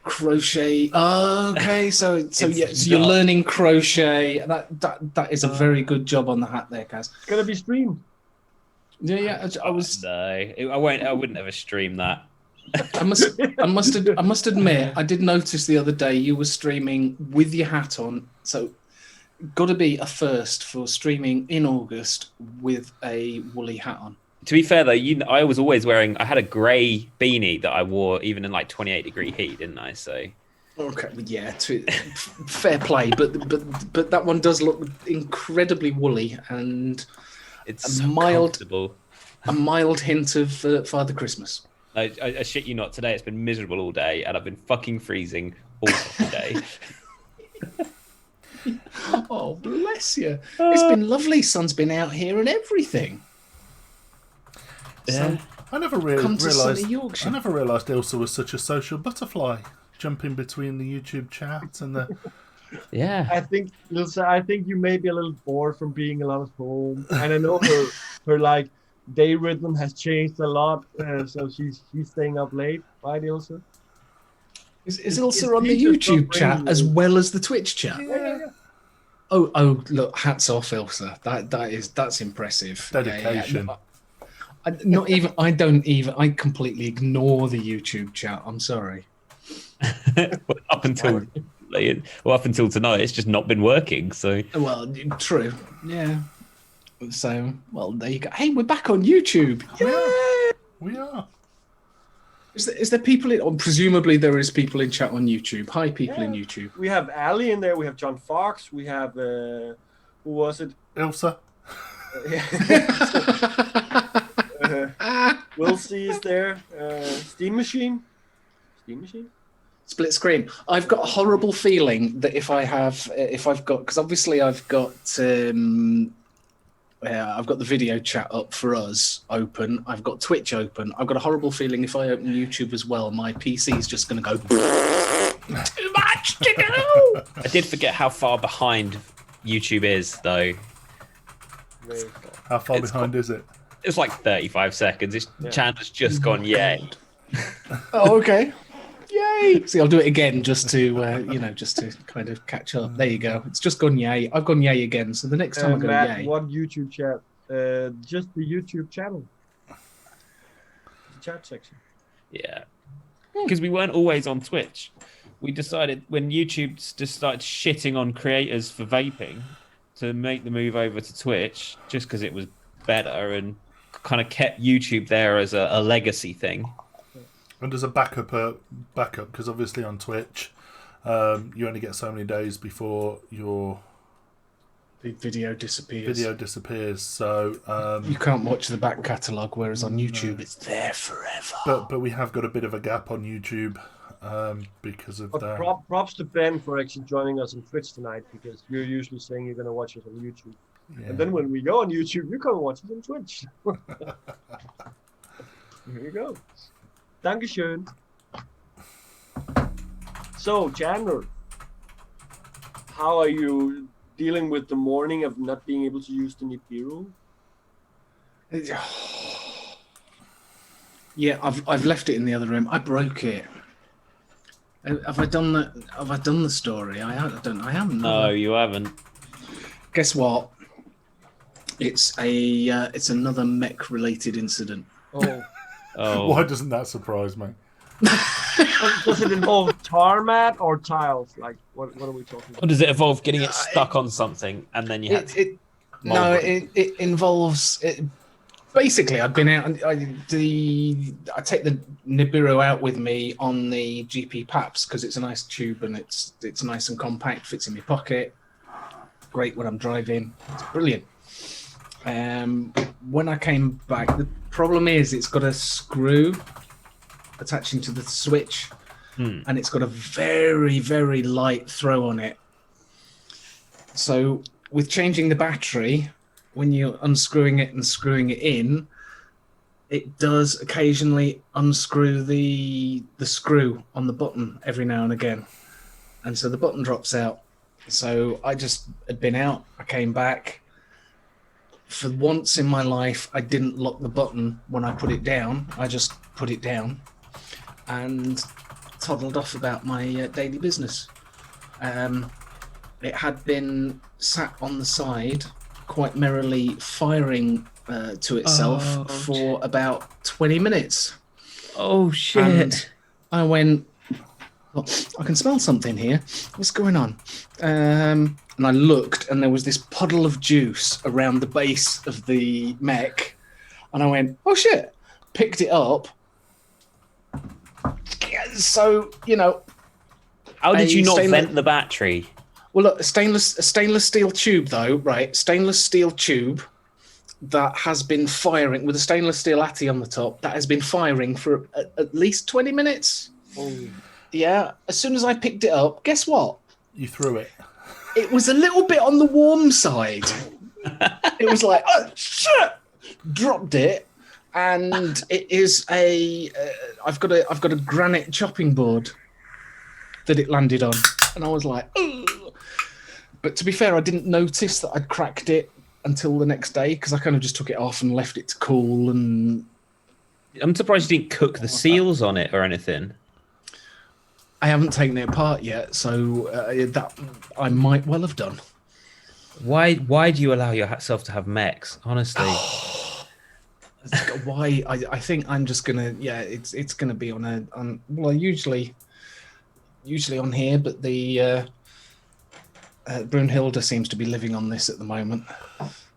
Crochet. Okay, so you're learning crochet. That is a very good job on the hat there, Kaz. It's gonna be streamed. Yeah, I was. No, I won't. I wouldn't ever stream that. I must admit, I did notice the other day you were streaming with your hat on. So, got to be a first for streaming in August with a woolly hat on. To be fair though, I was always wearing. I had a grey beanie that I wore even in like 28-degree heat, didn't I? So. Okay, yeah, fair play, but that one does look incredibly woolly and. It's comfortable. A mild hint of Father Christmas. I shit you not. Today it's been miserable all day, and I've been fucking freezing all day. Oh, bless you! It's been lovely. Sun's been out here and everything. Yeah. I never realised Ilsa was such a social butterfly, jumping between the YouTube chat and the. Yeah, I think you may be a little bored from being a lot at home, and I know her like day rhythm has changed a lot, so she's staying up late. Right, Ilsa? Is Ilsa on the YouTube chat as well as the Twitch chat? Yeah. Oh! Look, hats off, Ilsa. That's impressive. Dedication. Yeah. I completely ignore the YouTube chat. I'm sorry. Up until tonight, it's just not been working. So well, true, yeah. So well, there you go. Hey, we're back on YouTube. Yeah, we are. Is there people in? Or presumably there is people in chat on YouTube. Hi, people in YouTube. We have Ali in there. We have John Fox. We have who was it? Ilsa. Will C is there. Steam Machine. Split screen. I've got a horrible feeling that if I've got, because obviously I've got the video chat up for us open. I've got Twitch open. I've got a horrible feeling if I open YouTube as well, my PC is just going to go too much to do. I did forget how far behind YouTube is, though. How far behind is it? It's like 35 seconds. This channel's just gone yay. Oh, okay. Yay! See, I'll do it again just to, just to kind of catch up. There you go. It's just gone yay. I've gone yay again. So the next time I go Matt, yay. what YouTube chat? Just the YouTube channel. The chat section. Yeah. Because we weren't always on Twitch. We decided when YouTube just started shitting on creators for vaping to make the move over to Twitch just because it was better and kind of kept YouTube there as a legacy thing. And as a backup, because obviously on Twitch, you only get so many days before your video disappears. So you can't watch the back catalogue, whereas on YouTube it's there forever. But we have got a bit of a gap on YouTube because of that. Props to Ben for actually joining us on Twitch tonight, because you're usually saying you're going to watch us on YouTube. Yeah. And then when we go on YouTube, you come watch us on Twitch. Here you go. Dankeschön. So, Chandler, how are you dealing with the morning of not being able to use the Nibiru? Yeah, I've left it in the other room. I broke it. Have I done that? Have I done the story? I haven't. No, you haven't. Guess what? It's another mech related incident. Oh. Why doesn't that surprise me? Does it involve tarmac or tiles? Like, what are we talking about? Or does it involve getting it stuck on something and then you have to... It involves... Basically, I've been out... I take the Nibiru out with me on the GP PAPs because it's a nice tube and it's nice and compact, fits in my pocket. Great when I'm driving. It's brilliant. When I came back, the problem is it's got a screw attaching to the switch, and it's got a very, very light throw on it. So with changing the battery, when you're unscrewing it and screwing it in, it does occasionally unscrew the screw on the button every now and again. And so the button drops out. So I just had been out, I came back. For once in my life, I didn't lock the button when I put it down. I just put it down and toddled off about my daily business. It had been sat on the side, quite merrily firing to itself for about 20 minutes. Oh, shit. And I went, well, I can smell something here. What's going on? And I looked, and there was this puddle of juice around the base of the mech. And I went, oh, shit. Picked it up. So, How did you not vent the battery? Well, look, a stainless steel tube, though, right? Stainless steel tube that has been firing with a stainless steel atty on the top. That has been firing for at least 20 minutes. Oh. Yeah. As soon as I picked it up, guess what? You threw it. It was a little bit on the warm side. It was like, oh, shit! Dropped it, and it is I've got a granite chopping board that it landed on, and I was like, ugh. But to be fair, I didn't notice that I'd cracked it until the next day because I kind of just took it off and left it to cool. And I'm surprised you didn't cook the seals on it or anything. I haven't taken it apart yet, so that I might well have done. Why do you allow yourself to have mechs? Honestly, why? I think I'm just gonna. Yeah, it's gonna be on well, usually on here, but the Brunhilde seems to be living on this at the moment.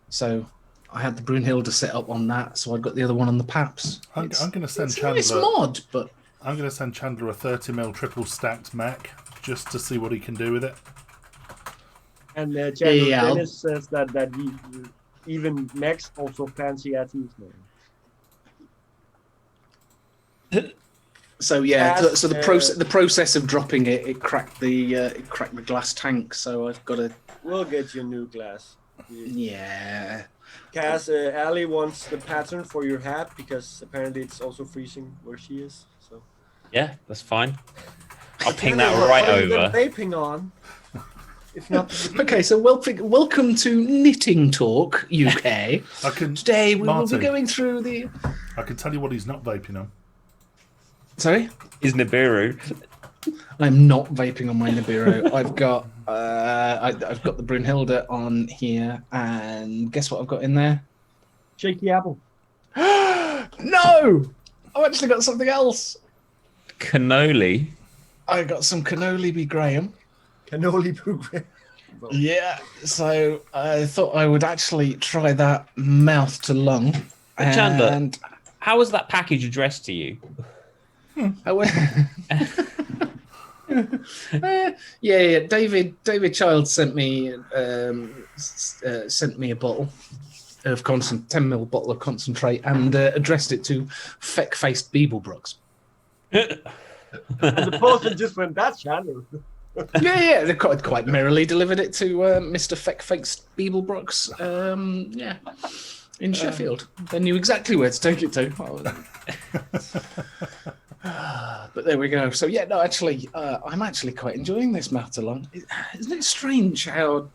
So I had the Brunhilde set up on that, so I got the other one on the PAPs. I'm going to send it's Chandler. It's mod, but I'm going to send Chandler a 30mm triple stacked Mac just to see what he can do with it. And Chandler Yeah, I'll- Dennis says that he, even Max also fancy at his man. So yeah, Yes, so the process of dropping it cracked the glass tank. So I've got to. We'll get you a new glass. Yeah. Cass, Ali wants the pattern for your hat because apparently it's also freezing where she is. So Yeah, that's fine. I'll ping What that right are you over. vaping on? If not, Okay, so welcome to Knitting Talk UK. I can. Today we will Martin. be going through the. I can tell you what he's not vaping on. Sorry, Is Nibiru. I'm not vaping on my Nibiru. I've got I've got the Brunhilde on here, and guess what I've got in there? shaky apple. No, I've actually got something else. Cannoli. I got some Cannoli B. Graham. Cannoli program. Yeah, so I thought I would actually try that mouth to lung. Chandler. And How was that package addressed to you? I went. Yeah. David Child sent me a bottle of 10ml bottle of concentrate and addressed it to feck-faced Beeblebrox. As opposed to just when that's Chandler. Yeah, they quite merrily delivered it to Mr. Feck-faced Beeblebrox. In Sheffield. They knew exactly where to take it to. But there we go. So yeah, no, actually, I'm actually quite enjoying this mouth to lung. Isn't it strange how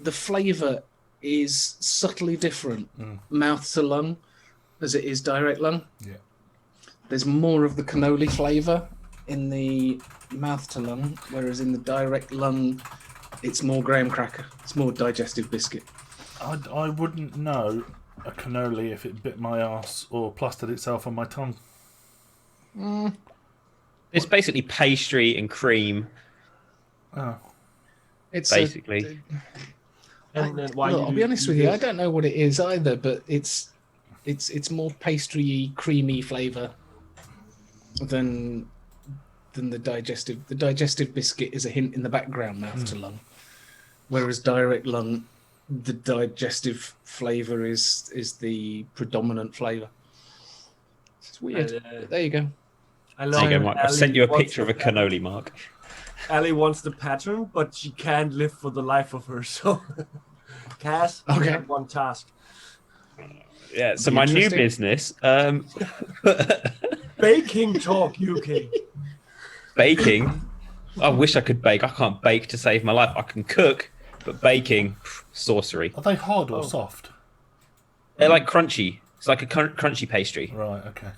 the flavour is subtly different mouth to lung as it is direct lung? Yeah. There's more of the cannoli flavour in the mouth to lung, whereas in the direct lung, it's more graham cracker. It's more digestive biscuit. I wouldn't know a cannoli if it bit my ass or plastered itself on my tongue. It's basically pastry and cream, Oh. It's basically. And then why? Look, I'll be honest with you, I don't know what it is either, but it's more pastry-y, creamy flavour than the digestive. The digestive biscuit is a hint in the background, mouth to lung, whereas direct lung, the digestive flavour is the predominant flavour. It's weird. But there you go. I There love you go, Mark. I've Ali sent you a wants picture of the a cannoli, Mark. Ali wants the pattern, but she can't live for the life of her. So, Cass, you Okay. have one task: Yeah, so my new Interesting. business, baking talk UK. baking. I wish I could bake. I can't bake to save my life. I can cook, but baking, sorcery. Are they hard or soft? They're like crunchy. It's like a crunchy pastry. Right, okay.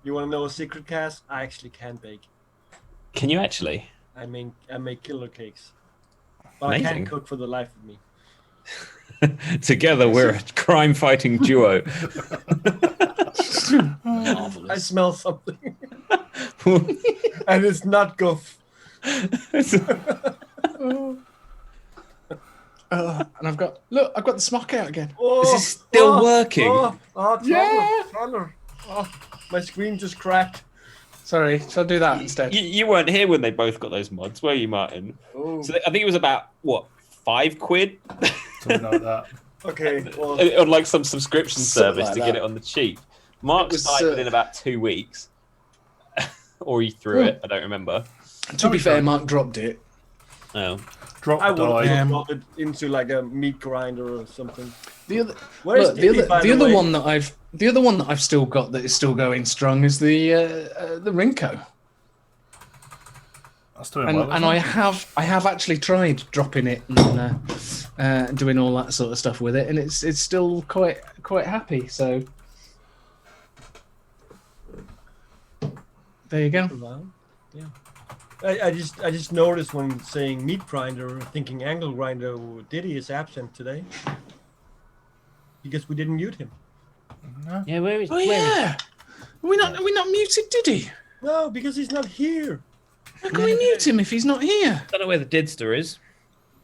You want to know a secret, Cass? I actually can bake. Can you actually? I make killer cakes, but I Amazing. can't cook for the life of me. Together, we're a crime-fighting duo. I smell something, and it's not goof. And I've got the smock out again. Oh, This is still working. Tyler, Yeah. Tyler. Oh, my screen just cracked. Sorry, shall I do that instead? You weren't here when they both got those mods, were you, Martin? Oh, So I think it was about what, £5 Something like that. okay. Well, on like some subscription Something service like to that. get it on the cheap. Mark It was, started within about 2 weeks, or he threw it. I don't remember. To be fair, Mark dropped it. Oh, Drop I would die. have dropped it into like a meat grinder or something. The other, Where's look, the Diddy, other way? one that I've still got that is still going strong is the Rinko. That's doing And, well. and isn't I it? have actually tried dropping it and doing all that sort of stuff with it, and it's still quite happy. So there you go. Wow. Yeah. I just noticed when saying meat grinder, thinking angle grinder, Diddy is absent today because we didn't mute him. yeah. Where is? Oh yeah, are we not muted, did he? No, because he's not here. How can we mute him if he's not here? I don't know where the Didster is.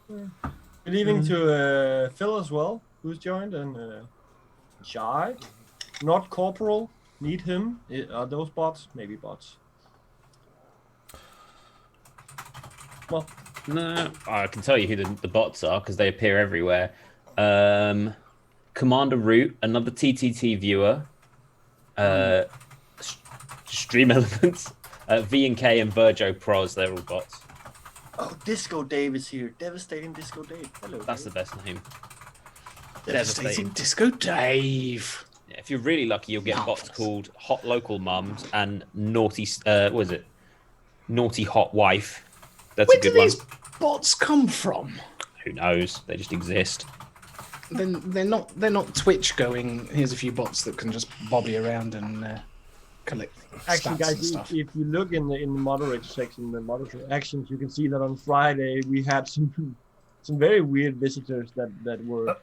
Good evening to Phil as well, who's joined, and Jai, not Corporal. Need him. Are those bots? Maybe bots. Well, No, I can tell you who the bots are because they appear everywhere. Commander Root, another TTT viewer, Stream Elements, V and K, and Virgo Pros. They're all bots. oh, Disco Dave is here. Devastating Disco Dave. Hello. That's the Dave. best name. Devastating Disco Dave. Yeah, if you're really lucky, you'll get bots called Hot Local Mums and Naughty. What is it? Naughty Hot Wife. That's Where a good do one. these bots come from? Who knows? They just exist. Then they're not Twitch going. Here's a few bots that can just bobby around and collect Actually, stats guys, and stuff. if you look in the moderator section, the moderator actions, you can see that on Friday we had some very weird visitors that were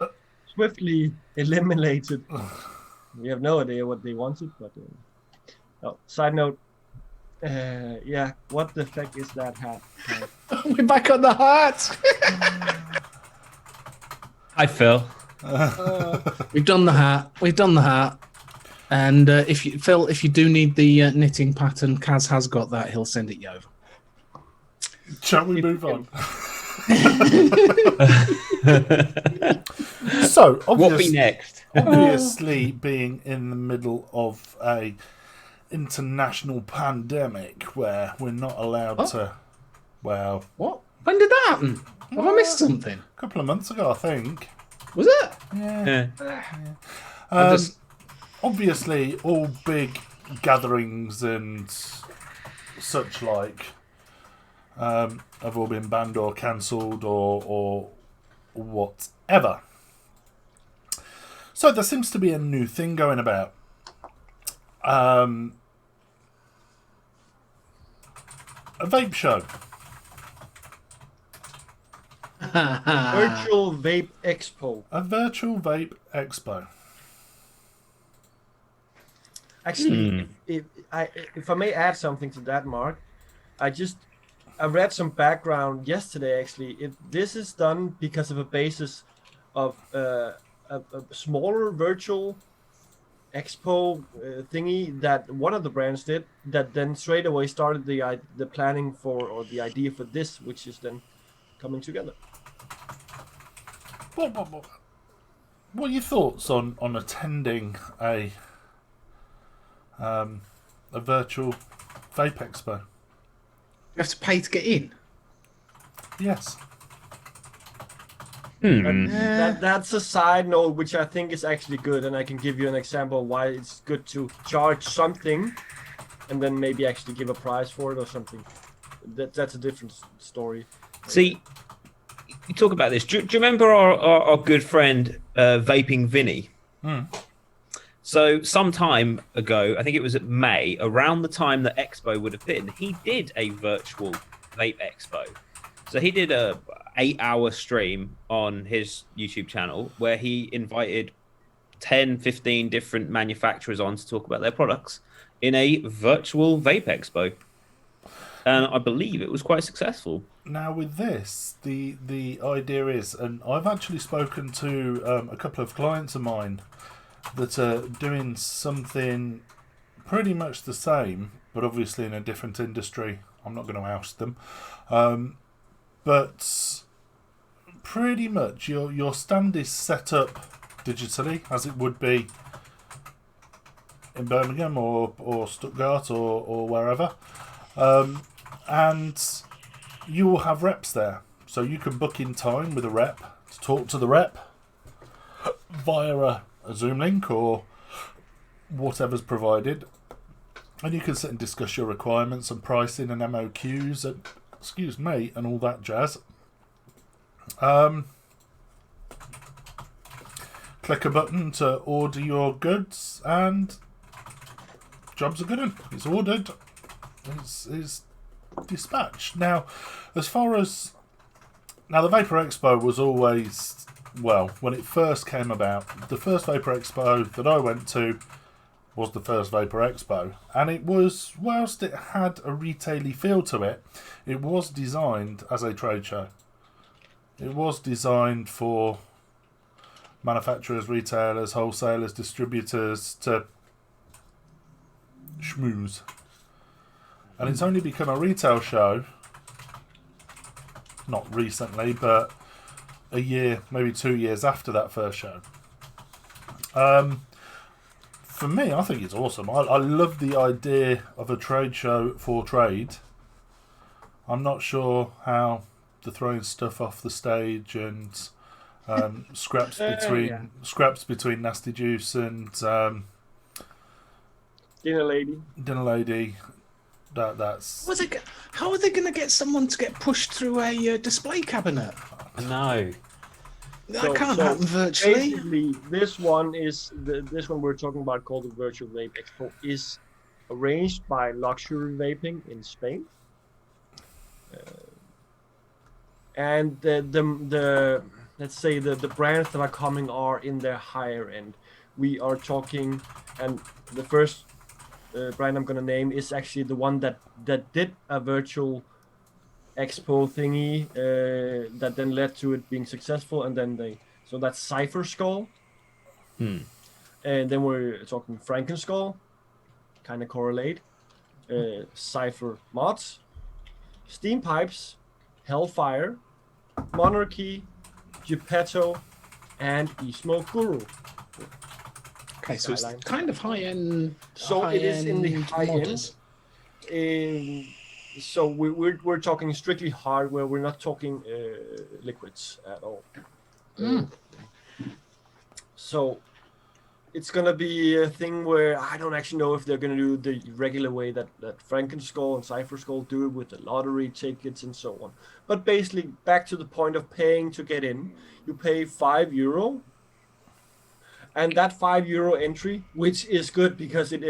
swiftly eliminated. We have no idea what they wanted, but oh, side note, yeah, what the heck is that hat? We're back on the hat. Hi, Phil. We've done the hat. And if you do need the knitting pattern, Kaz has got that. He'll send it you over. Shall we move on? So, What be next? obviously, being in the middle of a international pandemic where we're not allowed to, well, What? When did that happen? Have I missed something? a couple of months ago, I think. Was it? Yeah. Yeah. Obviously, all big gatherings and such like have all been banned or cancelled or whatever. So there seems to be a new thing going about. A vape show. Virtual Vape Expo. A virtual vape expo. Actually, if I may add something to that, Mark, I read some background yesterday. Actually, this is done because of a basis of a smaller virtual expo thingy that one of the brands did, that then straight away started the planning for, or the idea for this, which is then coming together. What are your thoughts on attending a virtual vape expo? You have to pay to get in. Yes. That's a side note which I think is actually good, and I can give you an example of why it's good to charge something and then maybe actually give a prize for it or something. That's a different story. See, you talk about this. Do you remember our good friend Vaping Vinny? So some time ago, I think it was at May, around the time that Expo would have been, he did a virtual Vape Expo. So he did a 8-hour stream on his YouTube channel where he invited 10, 15 different manufacturers on to talk about their products in a virtual Vape Expo. And I believe it was quite successful. Now with this, the idea is, and I've actually spoken to a couple of clients of mine that are doing something pretty much the same, but obviously in a different industry. I'm not going to oust them. But pretty much your stand is set up digitally, as it would be in Birmingham or Stuttgart or wherever. And you will have reps there. So you can book in time with a rep to talk to the rep via a Zoom link or whatever's provided. And you can sit and discuss your requirements and pricing and MOQs and, and all that jazz. Click a button to order your goods and job's a good one. It's ordered. It's dispatched. Now, as far as... Now, the Vapor Expo was always... Well, when it first came about, the first Vapor Expo that I went to was the first Vapor Expo. And it was, whilst it had a retail-y feel to it, it was designed as a trade show. It was designed for manufacturers, retailers, wholesalers, distributors to schmooze. And it's only become a retail show not recently, but a year, maybe 2 years after that first show. For me, I think it's awesome. I love the idea of a trade show for trade. I'm not sure how the throwing stuff off the stage and scraps between Nasty Juice and Dinner Lady. That's How are they going to get someone to get pushed through a display cabinet? No. That can't happen virtually. Basically, this one we're talking about, called the Virtual Vape Expo, is arranged by Luxury Vaping in Spain. And the let's say the brands that are coming are in their higher end. We are talking, and the first brand I'm gonna name is actually the one that did a virtual expo thingy that then led to it being successful, and then so that's Cypher Skull. And then we're talking Frankenskull, kind of correlate. Cypher Mods, Steam Pipes, Hellfire, Monarchy, Geppetto, and eSmoke Guru. Okay, so it's Skyline. kind of high-end. So it is in the high modders. end. So we're talking strictly hardware. We're not talking liquids at all. So it's gonna be a thing where I don't actually know if they're gonna do the regular way that Frankenskull and Cypher Skull do it with the lottery tickets and so on. But basically, back to the point of paying to get in, you pay €5, and that €5 entry, which is good because it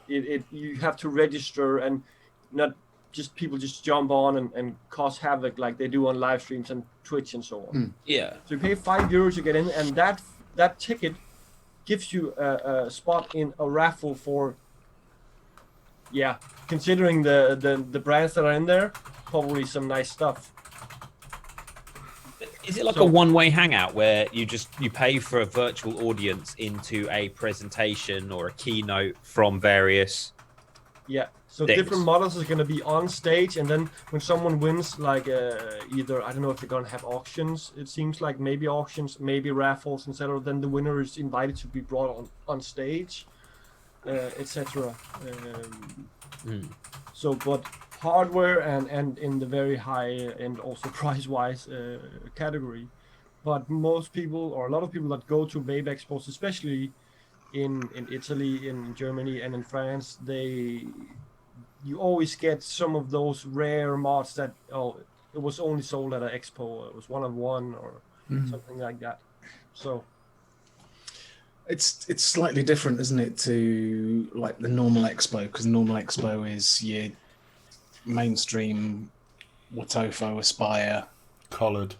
you have to register and not just people just jump on and cause havoc like they do on live streams and Twitch and so on. Yeah. So you pay €5 to get in, and that ticket gives you a spot in a raffle for, considering the brands that are in there, probably some nice stuff. Is it like a one-way hangout where you pay for a virtual audience into a presentation or a keynote from various? Yeah. So things? different models are going to be on stage, and then when someone wins, like either, I don't know if they're going to have auctions. It seems like maybe auctions, maybe raffles, etc. Then the winner is invited to be brought on stage, etc. So, but hardware and in the very high and also price-wise category. But most people, or a lot of people that go to Vape Expos, especially in Italy, in Germany, and in France, you always get some of those rare mods that it was only sold at an expo, it was one of one or something like that. So it's slightly different, isn't it, to like the normal expo? Because normal expo is your mainstream Watofo, Aspire, collared.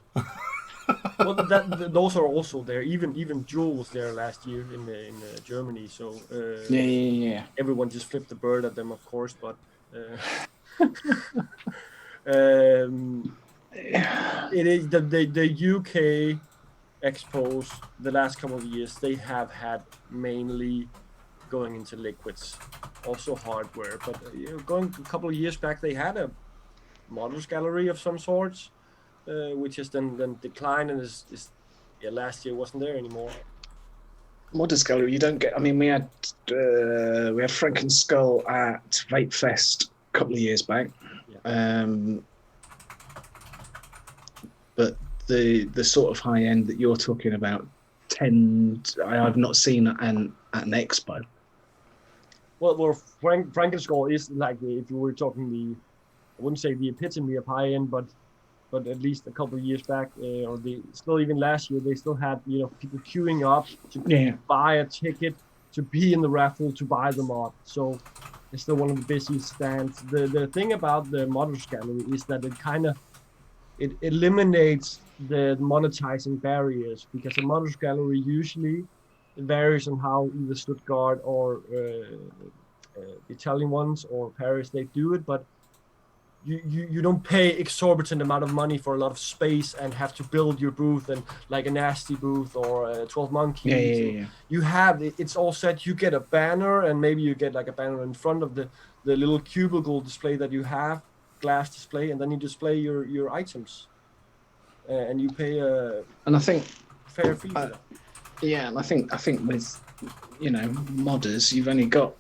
well, those are also there. Even Jewel was there last year in Germany. So yeah. everyone just flipped the bird at them, of course. But it is the UK expos the last couple of years. They have had mainly going into liquids, also hardware. But going a couple of years back, they had a models gallery of some sorts. Which has then declined and is last year wasn't there anymore. Modest gallery, you don't get. I mean, we had Frankenskull at Vape Fest a couple of years back, but the sort of high end that you're talking about, I've not seen at an expo. Well, Frankenskull is like, if you were talking I wouldn't say the epitome of high end, but at least a couple of years back, or still even last year, they still had people queuing up to buy a ticket to be in the raffle to buy the mod. So it's still one of the busiest stands. The thing about the models gallery is that it eliminates the monetizing barriers, because a models gallery usually varies on how either Stuttgart or the Italian ones or Paris they do it, but you don't pay exorbitant amount of money for a lot of space and have to build your booth and like a Nasty booth or a 12 Monkeys. Yeah. You have it's all set. You get a banner, and maybe you get like a banner in front of the little cubicle display that you have, glass display, and then you display your items, and you pay a And I think, fair fee for that. yeah, and I think with modders, you've only got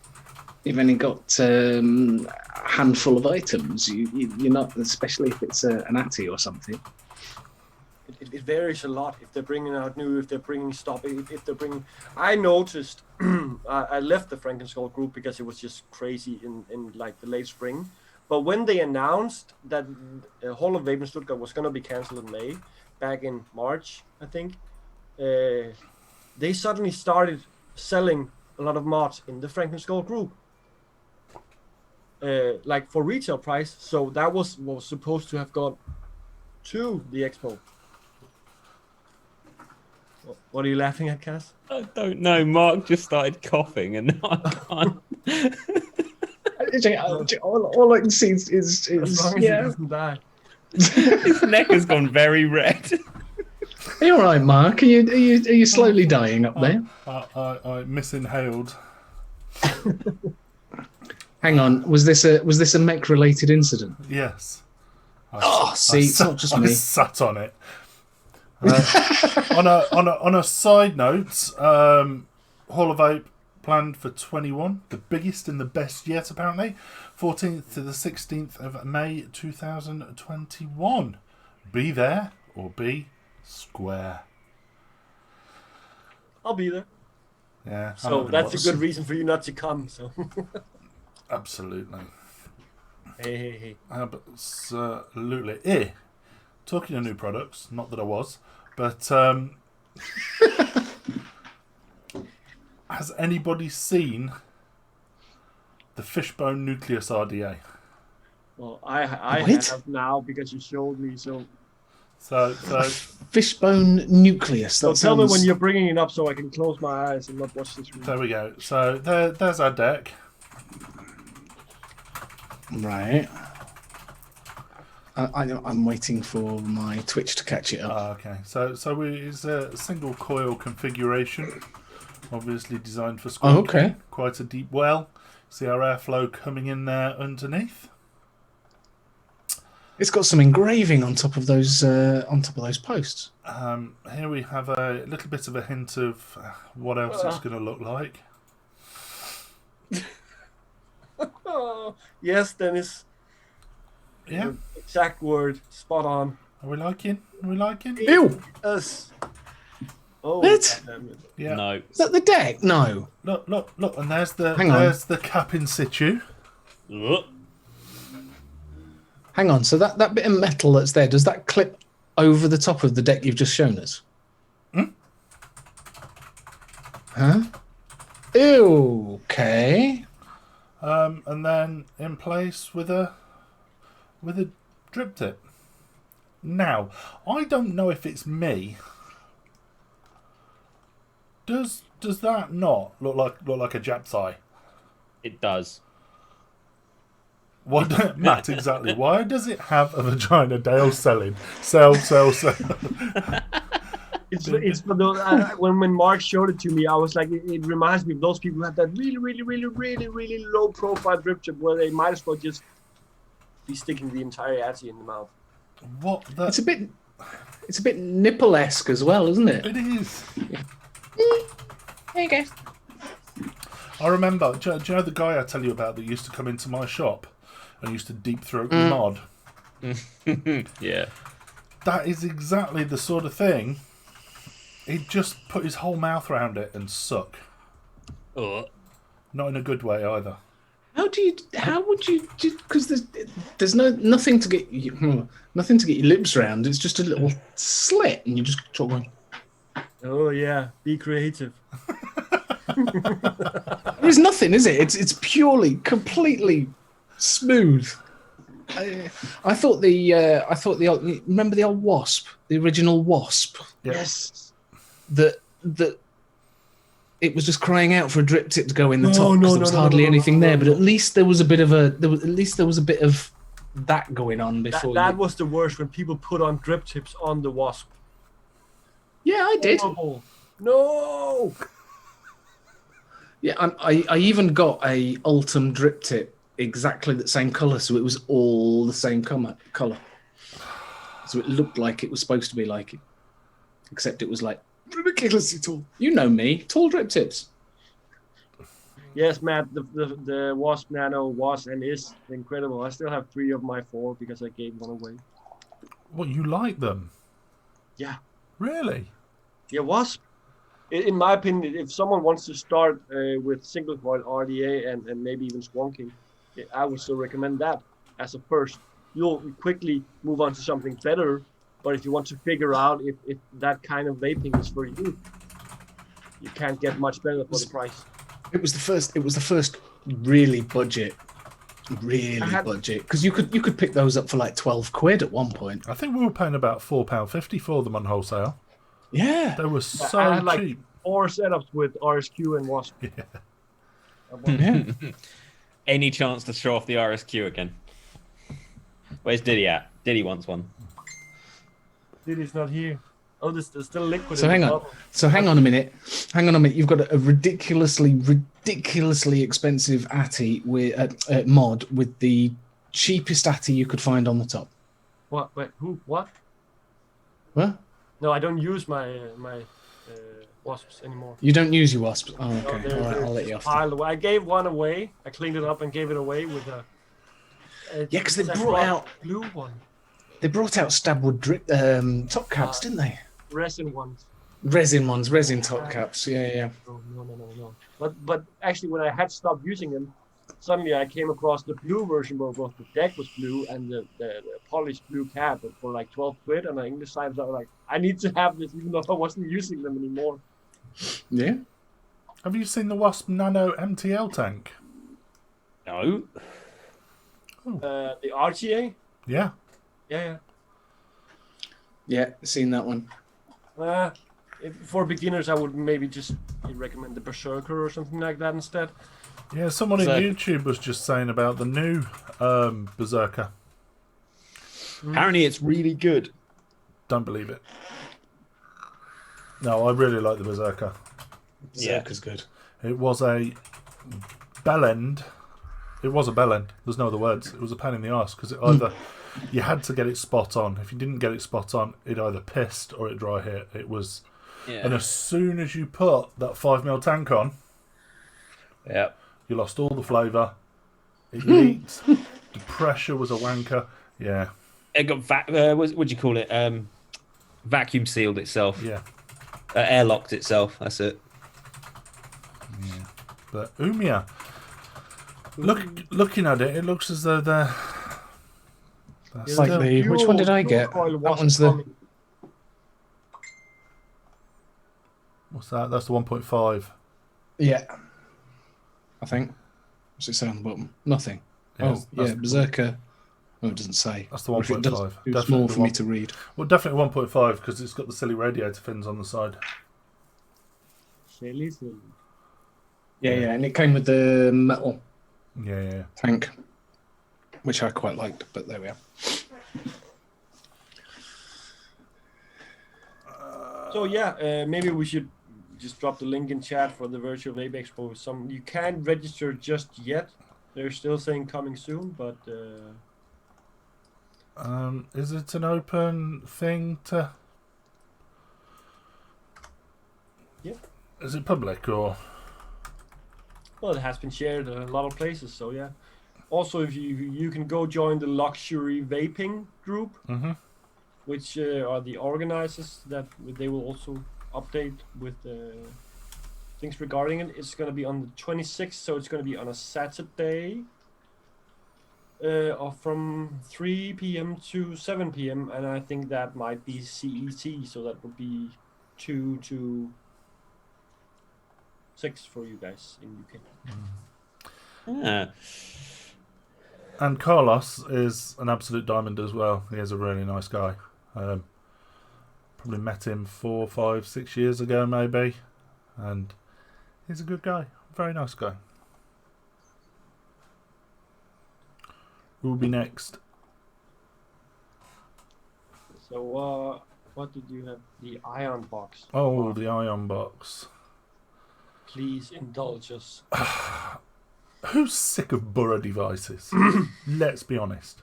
a handful of items. You're not, especially if it's an Atty or something. It varies a lot if they're bringing out new, if they're bringing stuff, if they're bringing. I noticed I left the Frankenstein group because it was just crazy in like the late spring. But when they announced that Hall of Vape in Stuttgart was going to be canceled in May, back in March, I think, they suddenly started selling a lot of mods in the Frankenstein group. Like for retail price, so that was supposed to have gone to the expo. What are you laughing at, Cass? I don't know. Mark just started coughing, and I can't. All I can see is As long as he doesn't die. His neck has gone very red. Are you all right, Mark? Are you slowly dying up there? I misinhaled. Hang on, was this a mech-related incident? Yes. It's not just I me. sat on it. On a side note, Hall of Vape planned for 21, the biggest and the best yet, apparently, 14th to the 16th of May 2021. Be there or be square. I'll be there. Yeah. So that's a good reason for you not to come. So. Absolutely. Hey. Absolutely. Talking of new products, not that I was, but has anybody seen the Fishbone Nucleus RDA? Well, I have now because you showed me. So Fishbone Nucleus. So tell me when you're bringing it up so I can close my eyes and not watch this movie. There we go. So there's our deck. Right. I'm waiting for my Twitch to catch it up. Okay. So it's a single coil configuration, obviously designed for squad. Oh, okay. Quite a deep well. See our airflow coming in there underneath. It's got some engraving on top of those posts. Here we have a little bit of a hint of what else it's going to look like. Yes, Dennis. Yeah. Exact word. Spot on. Are we liking? Ew! Us. Oh, What? Yeah. No. Is that the deck? No. Look, and there's Hang on. the cap in situ. Ugh. Hang on. So that bit of metal that's there, does that clip over the top of the deck you've just shown us? Huh? Ew. Okay. And then in place with a drip tip. Now, I don't know if it's me. Does that not look like a Jap's eye? It does. What, Matt? Exactly. Why does it have a vagina? Dale selling. Sell. It's for those, when Mark showed it to me, I was like, it reminds me of those people who have that really low profile drip chip where they might as well just be sticking the entire Atty in the mouth. What? It's a bit nipple-esque as well, isn't it? It is. There you go. I remember. Do you know the guy I tell you about that used to come into my shop and used to deep throat the mod? Yeah. That is exactly the sort of thing. He'd just put his whole mouth around it and suck. Ugh. Not in a good way either. How would you? Because there's nothing to get your lips around. It's just a little slit, and you just sort of going. Oh yeah, be creative. There's nothing, is it? It's purely, completely smooth. I thought the remember the old Wasp, the original Wasp. Yeah. Yes. That it was just crying out for a drip tip to go in the top because there was hardly anything there. But at least there was a bit of that going on before. That was the worst, when people put on drip tips on the Wasp. Yeah, I did. Horrible. No. Yeah, I even got a Ultim drip tip exactly the same color, so it was all the same color. So it looked like it was supposed to be like it, except it was like ridiculously tall. You know me, tall drip tips. Yes, Matt, the Wasp Nano was and is incredible. I still have 3 of my 4 because I gave one away. What, you like them? Yeah. Really? Yeah, Wasp. In my opinion, if someone wants to start with single coil RDA and maybe even swanking, I would still recommend that as a first. You'll quickly move on to something better, but if you want to figure out if that kind of vaping is for you, you can't get much better for the price. It was the first. It was the first really budget, budget, because you could pick those up for like £12 at one point. I think we were paying about £4.50 for them on wholesale. Yeah, They were so I had like cheap. 4 setups with RSQ and Wasp. yeah. Any chance to show off the RSQ again? Where's Diddy at? Diddy wants one. Diddy's not here. Oh, there's still liquid. So hang on. So hang on a minute. You've got a ridiculously expensive Atty with mod with the cheapest Atty you could find on the top. What? Wait, who? What? What? No, I don't use my wasps anymore. You don't use your wasps. Oh, No, okay. All right, I'll let you off. piled away. I gave one away. I cleaned it up and gave it away with a. Yeah, because they brought out blue one. They brought out Stabwood drip top caps, didn't they? Resin ones. Resin top caps. Yeah. No. But actually, when I had stopped using them, suddenly I came across the blue version where both the deck was blue and the polished blue cap for like £12, and the English side was like, I need to have this even though I wasn't using them anymore. Yeah. Have you seen the Wasp Nano MTL tank? No. The RTA? Yeah. Yeah, seen that one. For beginners, I would maybe just recommend the Berserker or something like that instead. Yeah, someone in Berserker. YouTube was just saying about the new Berserker. Apparently, it's really good. Don't believe it. No, I really like the Berserker. Berserker's good. It was a bell end. It was a bell end. There's no other words. It was a pain in the arse because it either you had to get it spot on. If you didn't get it spot on, it either pissed or it dry hit. It was, and as soon as you put that 5mm tank on, you lost all the flavour. It leaked. The pressure was a wanker. Yeah. It got what do you call it? Vacuum sealed itself. Yeah. Airlocked itself. That's it. Yeah. But Umia, looking at it, it looks as though they're Like the which one did I get? That one's the. What's that? That's the 1.5. Yeah. I think. What's it say on the bottom? Nothing. Yes, Berserker. Oh, it doesn't say. That's the Or if it does, 1.5. Too Definitely small the for me to read. Well, definitely 1.5 because it's got the silly radiator fins on the side. Yeah, and it came with the metal Yeah. tank, which I quite liked, but there we are. So yeah, maybe we should just drop the link in chat for the virtual Vape Expo. You can't register just yet. They're still saying coming soon, but Is it an open thing to? Yeah. Is it public or? well, it has been shared in a lot of places. So yeah. Also, if you can go join the luxury vaping group, which are the organizers that they will also update with things regarding it. It's going to be on the 26th, so it's going to be on a Saturday from 3 p.m. to 7 p.m. And I think that might be CET, so that would be 2 to 6 for you guys in UK. Yeah. And Carlos is an absolute diamond as well. He is a really nice guy. Probably met him 4, 5, 6 years ago maybe, and he's a good guy. Very nice guy. Who will be next? So what did you have? The Ion box. Oh, the Ion box. Please indulge us. Who's sick of Borough devices? Let's be honest.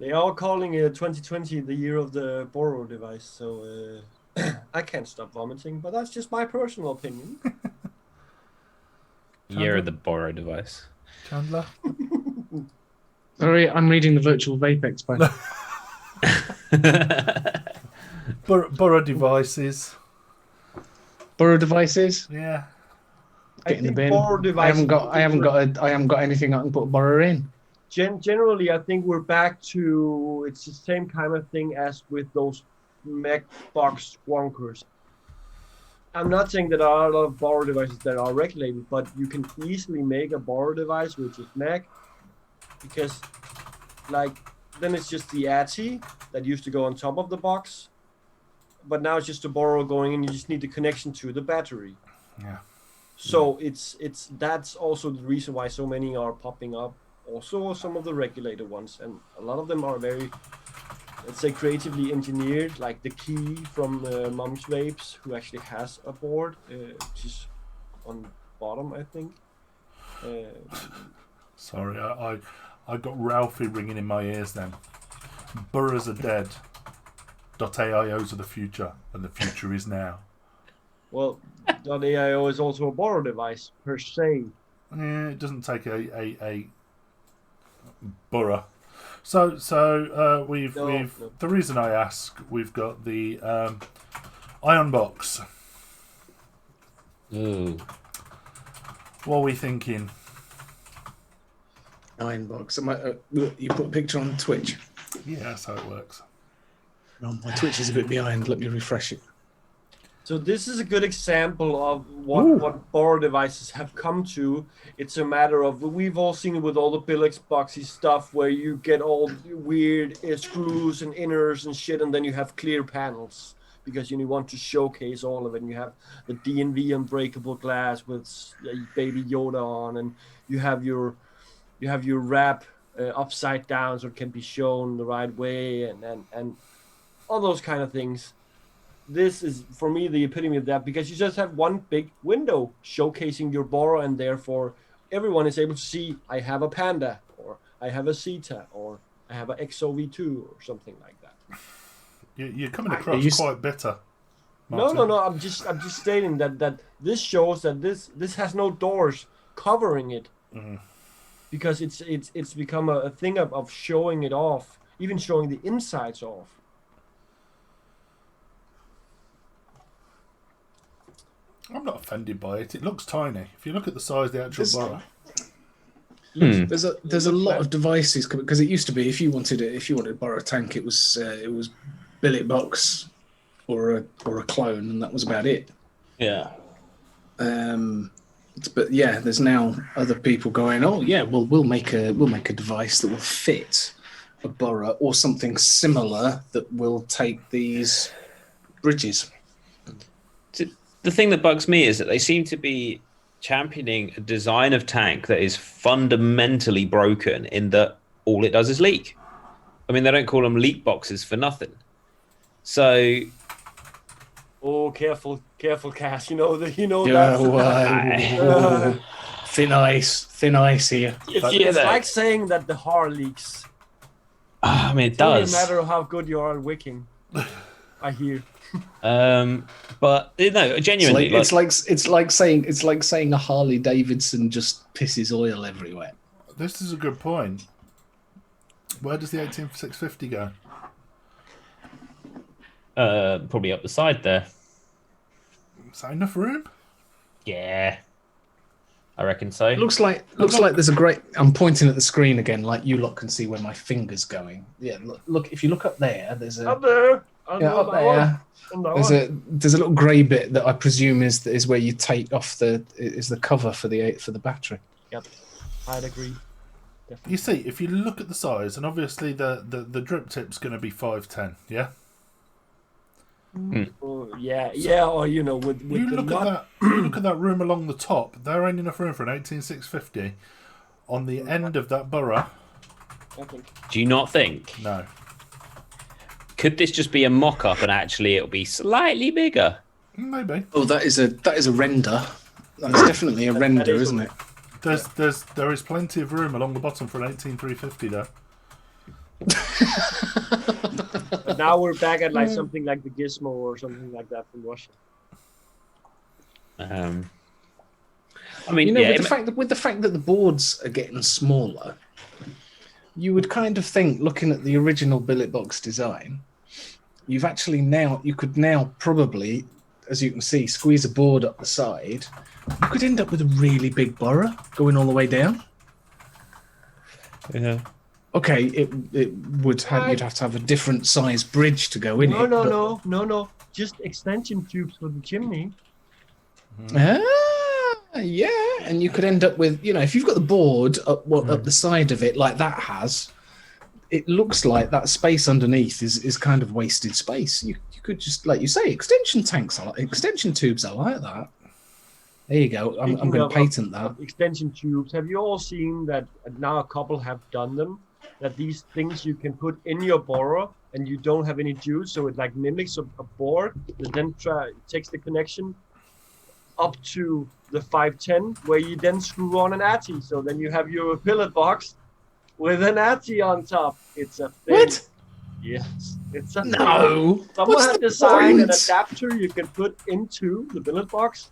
They are calling 2020 the year of the Boro device, so I can't stop vomiting, but that's just my personal opinion. Year of the borrow device. Chandler? Sorry, I'm reading the virtual Vape Expo. Borough devices. Borough devices. Yeah. Get in the think bin. Boro devices. I haven't got anything I can put Borough in. Generally, I think we're back to it's the same kind of thing as with those Mac box squonkers. I'm not saying that there are a lot of borrow devices that are regulated, but you can easily make a borrow device which is Mac, because like then it's just the ATI that used to go on top of the box, but now it's just a borrow going in. You just need the connection to the battery. Yeah. So it's that's also the reason why so many are popping up. Also, some of the regulated ones, and a lot of them are very, let's say, creatively engineered. Like the Key from Mom's Vapes, who actually has a board, which is on bottom, I think. Sorry, I got Ralphie ringing in my ears then. Boroughs are dead. .aios are the future, and the future is now. Well, .aio is also a borrow device per se. Yeah, it doesn't take a borough. So we've No. the reason I ask, we've got the Ion Box. Ooh. What are we thinking? Ironbox. You put a picture on Twitch. Yeah, that's how it works. Oh, my Twitch is a bit behind. Let me refresh it. So this is a good example of what borrow devices have come to. It's a matter of, we've all seen it with all the Billix boxy stuff where you get all weird screws and inners and shit, and then you have clear panels because you want to showcase all of it. And you have the D&V unbreakable glass with Baby Yoda on, and you have your wrap upside down so it can be shown the right way, and all those kind of things. This is, for me, the epitome of that, because you just have one big window showcasing your borrow, and therefore everyone is able to see, I have a Panda, or I have a Zeta, or I have a XOV2, or something like that. You're coming across quite bitter. Martin. No. I'm just stating that this shows that this has no doors covering it, because it's become a thing of showing it off, even showing the insides off. I'm not offended by it. It looks tiny. If you look at the size of the actual borrow. There's a lot of devices, because it used to be if you wanted to borrow a tank, it was billet box or a clone, and that was about it. Yeah. But yeah, there's now other people going, oh yeah, well we'll make a device that will fit a borrow or something similar that will take these bridges. The thing that bugs me is that they seem to be championing a design of tank that is fundamentally broken in that all it does is leak. I mean, they don't call them leak boxes for nothing. So, oh, careful, Cass. Yeah, that's thin ice here. it's like saying that the HAR leaks. I mean, it It's only a does. matter of how good you are at wicking. I hear. But no, genuinely, It's like saying a Harley Davidson just pisses oil everywhere. This is a good point. Where does the 18650 go? probably up the side there. Is that enough room? Yeah, I reckon so. Looks like there's a great. I'm pointing at the screen again, like you lot can see where my finger's going. Yeah, look. If you look up there, there's a Up there. up there. There's a little grey bit that I presume is where you take off the cover for the battery. Yep, I'd agree. Definitely. You see, if you look at the size, and obviously the drip tip's going to be 510, yeah? Oh, yeah, or with You the look nut. at that. You look at that room along the top. There ain't enough room for an 18650 on the end of that borough. I think. Do you not think? No. Could this just be a mock-up and actually it'll be slightly bigger? Maybe. Oh, that is a render. That's definitely a render, is isn't it? There is plenty of room along the bottom for an 18350 though. But now we're back at like something like the Gizmo or something like that from Russia. I mean, with the fact that the boards are getting smaller, you would kind of think, looking at the original billet box design, you could now probably, as you can see, squeeze a board up the side. You could end up with a really big borrow going all the way down. Yeah. Okay, it would have, you'd have to have a different size bridge to go in it. No. Just extension tubes for the chimney. Yeah, and you could end up with, if you've got the board up the side of it like that has, it looks like that space underneath is kind of wasted space. You could just, like you say, extension tubes are like that. There you go. I'm going to patent that. Extension tubes. Have you all seen that now a couple have done them? That these things you can put in your borrow and you don't have any juice, so it like mimics a board that then takes the connection up to the 510, where you then screw on an ATI. So then you have your billet box with an ATI on top. It's a thing. What? Yes, it's a No. thing. Someone had designed an point? adapter you can put into the billet box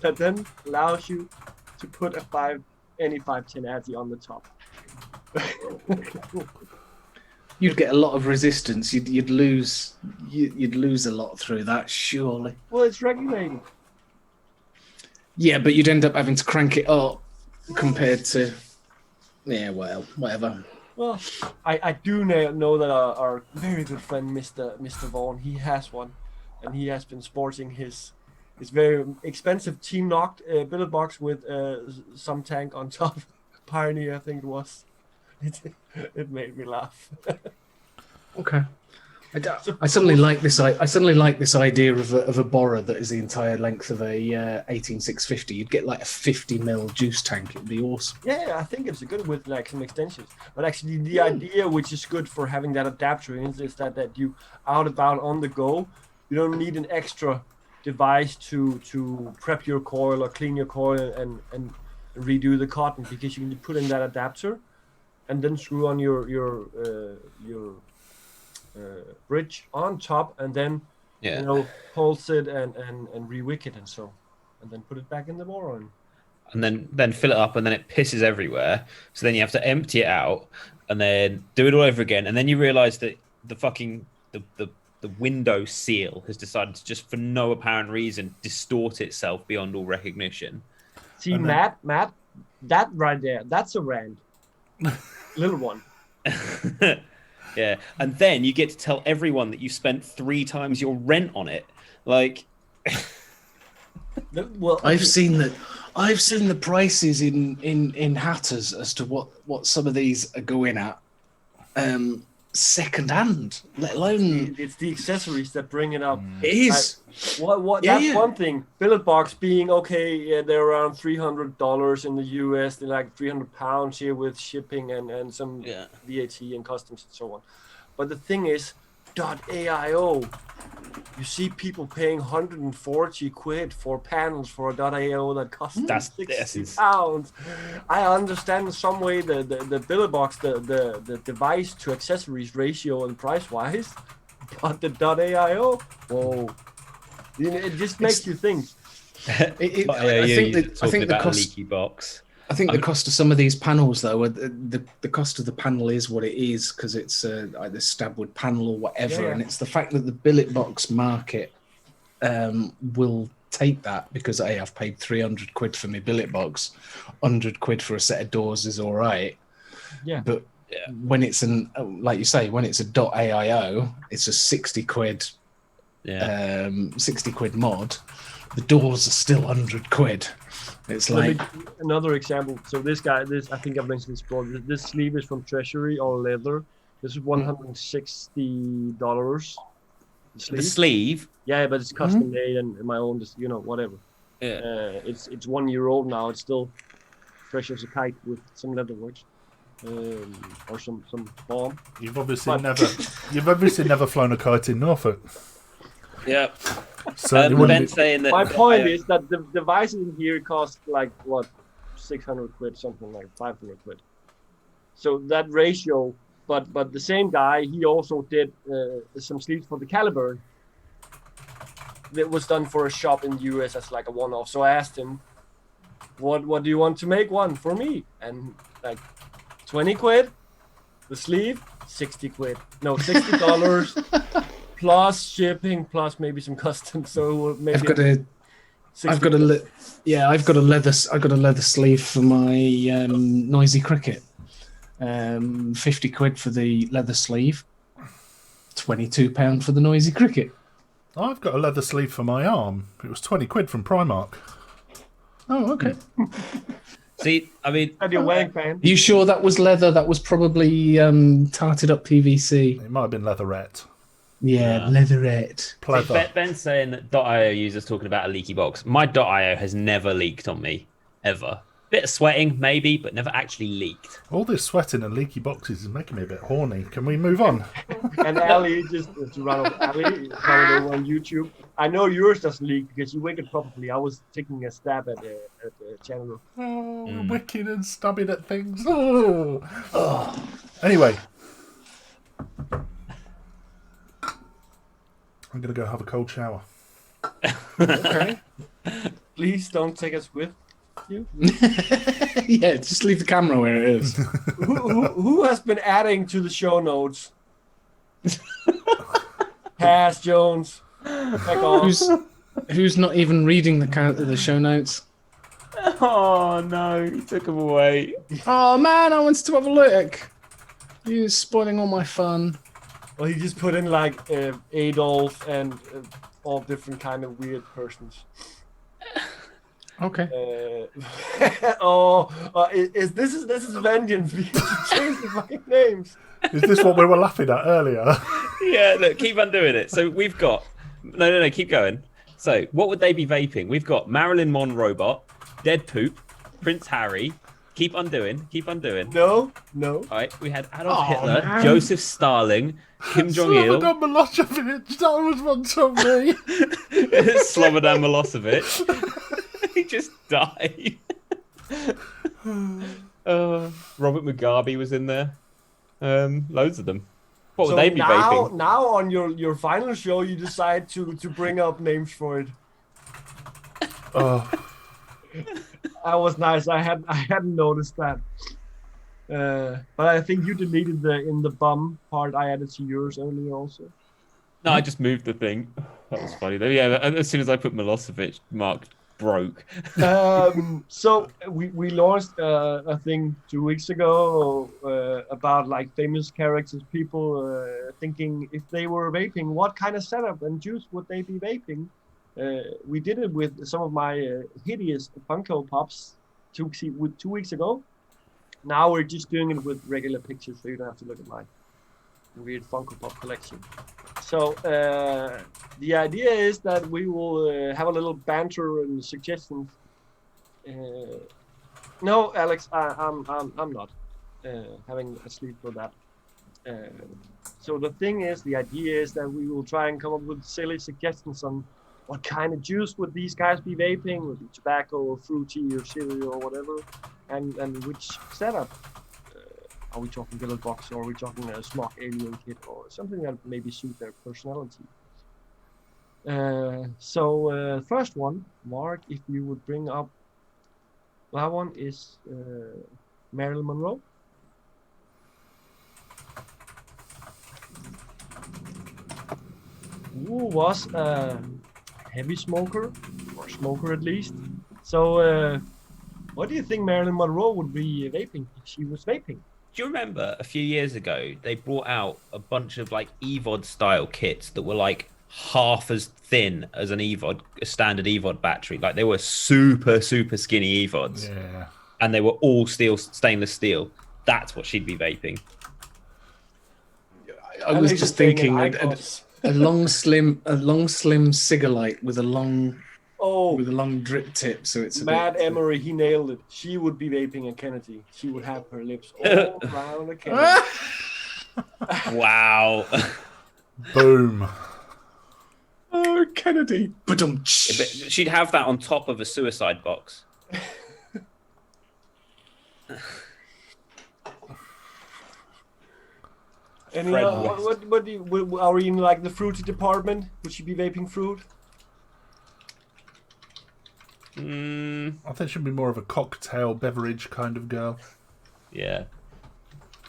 that then allows you to put any 510 ATI on the top. You'd get a lot of resistance. You'd lose a lot through that, surely. Well, it's regulated. Yeah, but you'd end up having to crank it up compared to, well, whatever. Well, I do know that our very good friend Mr. Vaughan, he has one, and he has been sporting his very expensive Team Knocked billet box with some tank on top. Pioneer, I think it was. It made me laugh. Okay. I suddenly like this. I suddenly like this idea of a borrow that is the entire length of a 18650. You'd get like a 50mm juice tank. It'd be awesome. Yeah, I think it's good with like some extensions. But actually, the idea which is good for having that adapter is that you out about on the go. You don't need an extra device to prep your coil or clean your coil and redo the cotton, because you can put in that adapter and then screw on your bridge on top, and then pulse it and re-wick it and then put it back in the borrow. And then fill it up, and then it pisses everywhere. So then you have to empty it out and then do it all over again. And then you realise that the window seal has decided to, just for no apparent reason, distort itself beyond all recognition. See, Matt, that right there, that's a rand. Little one. Yeah, and then you get to tell everyone that you spent 3 times your rent on it. Like, well, I've seen the prices in Hatters as to what some of these are going at, second hand, let alone. It's the accessories that bring it up. It is. That's one thing. Billet box being okay. Yeah, they're around $300 in the US. They're like £300 here with shipping and some VAT and customs and so on. But the thing is, .aio. You see people paying 140 quid for panels for a .aio that costs £60. I understand in some way the billet box, the device to accessories ratio and price wise, but the .aio, whoa, it just makes you think. I think the cost. Leaky box. I think the cost of some of these panels, though, the cost of the panel is what it is, because it's either stabwood panel or whatever, and it's the fact that the billet box market will take that, because I've paid 300 quid for my billet box, 100 quid for a set of doors is all right. Yeah. But when it's like you say, when it's a .aio, it's a 60 quid. 60 quid mod. The doors are still 100 quid. It's like another example. So this I think I've mentioned this before. This sleeve is from Treasury, all leather. This is $160. The sleeve? Yeah, but it's custom made and my own, whatever. Yeah. It's 1 year old now. It's still fresh as a kite with some leather works. Or some bomb. You've obviously never flown a kite in Norfolk. Yeah. So my point is that the devices in here cost like what, 600 quid, something like 500 quid. So that ratio, but the same guy, he also did some sleeves for the Caliburn. That was done for a shop in the US as like a one-off. So I asked him, what do you want to make one for me? And like 20 quid, the sleeve, 60 quid. No, $60 plus shipping, plus maybe some customs. So maybe I've got a leather sleeve for my Noisy Cricket. 50 quid for the leather sleeve, £22 for the Noisy Cricket. I've got a leather sleeve for my arm. It was 20 quid from Primark. Oh, okay. See, I mean, and your wank band. You sure that was leather? That was probably tarted up PVC. It might have been leatherette. Yeah, leatherette. Pleather. Ben's saying that .io users talking about a leaky box. My .io has never leaked on me, ever. Bit of sweating, maybe, but never actually leaked. All this sweating and leaky boxes is making me a bit horny. Can we move on? And Ali, just to run off Ali, coming over on YouTube. I know yours doesn't leak because you wake it properly. I was taking a stab at the channel. Oh, wicking and stabbing at things. Oh. Anyway. I'm going to go have a cold shower. Okay. Please don't take us with you. Yeah, just leave the camera where it is. who has been adding to the show notes? Pass Jones. Back on. Who's not even reading the show notes? Oh no, he took them away. Oh man, I wanted to have a look. You're spoiling all my fun. Well, he just put in like Adolf and all different kind of weird persons. Okay. This is vengeance because you changed the fucking names. Is this what we were laughing at earlier? Yeah, look, keep undoing it. So we've got no, keep going. So what would they be vaping? We've got Marilyn Monroe, Dead Poop, Prince Harry. Keep undoing. No. All right, we had Adolf Hitler, man. Joseph Stalin, Kim Jong-il. Slobodan Milosevic, that was once on me. Slobodan Milosevic. He just died. Robert Mugabe was in there. Loads of them. What would they be vaping? Now on your final show, you decide to bring up names for it. Oh. That was nice. I hadn't noticed that. But I think you deleted in the bum part. I added to yours only also. No, I just moved the thing. That was funny though. Yeah, as soon as I put Milosevic, Mark broke. So we launched a thing 2 weeks ago about like famous characters, people thinking if they were vaping, what kind of setup and juice would they be vaping? We did it with some of my hideous Funko Pops 2 weeks ago. Now we're just doing it with regular pictures, so you don't have to look at my weird Funko Pop collection. So the idea is that we will have a little banter and suggestions. No, Alex, I'm not having a sleep for that. So the thing is, the idea is that we will try and come up with silly suggestions on what kind of juice would these guys be vaping? Would it be tobacco or fruity or cereal or whatever? And which setup? Are we talking billet box or are we talking a smog alien kit or something that maybe suit their personality? So first one, Mark, if you would bring up, that one is Marilyn Monroe. Who was a heavy smoker, or smoker at least. So what do you think Marilyn Monroe would be vaping if she was vaping? Do you remember a few years ago, they brought out a bunch of like EVOD style kits that were like half as thin as an EVOD, a standard EVOD battery. Like they were super, super skinny EVODs. Yeah. And they were all stainless steel. That's what she'd be vaping. I was just thinking a long slim cigarette with a long drip tip, so it's Matt Emery, he nailed it. She would be vaping a Kennedy. She would have her lips all around a Kennedy. Wow. Boom. Oh, Kennedy. But she'd have that on top of a suicide box. Any, Fred what do you, are we in like the fruity department? Would she be vaping fruit? I think she'd be more of a cocktail beverage kind of girl. Yeah.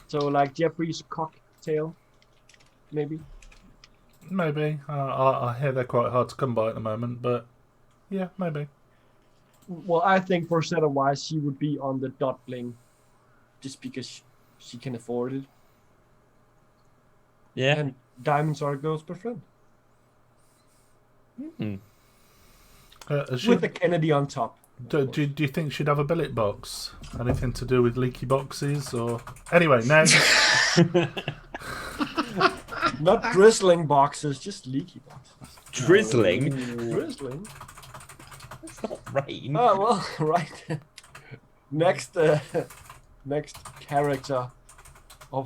So like Jeffrey's cocktail, maybe. Maybe. I hear they're quite hard to come by at the moment, but yeah, maybe. Well, I think for setup wise, she would be on the dot bling, just because she can afford it. Yeah. And diamonds are a girl's best friend. She, With the Kennedy on top. do you think she'd have a billet box? Anything to do with leaky boxes? Or anyway, next. Not drizzling boxes, just leaky boxes. Drizzling. Drizzling? It's not rain. Oh, well, right. Next character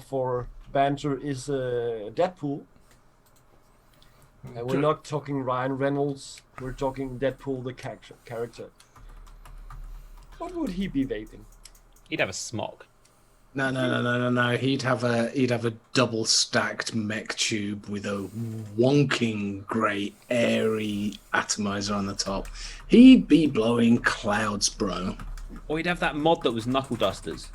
for banter is Deadpool. And we're not talking Ryan Reynolds. We're talking Deadpool, the character. What would he be vaping? He'd have a smock. No. He'd have a double stacked mech tube with a wonking grey airy atomizer on the top. He'd be blowing clouds, bro. Or he'd have that mod that was knuckle dusters.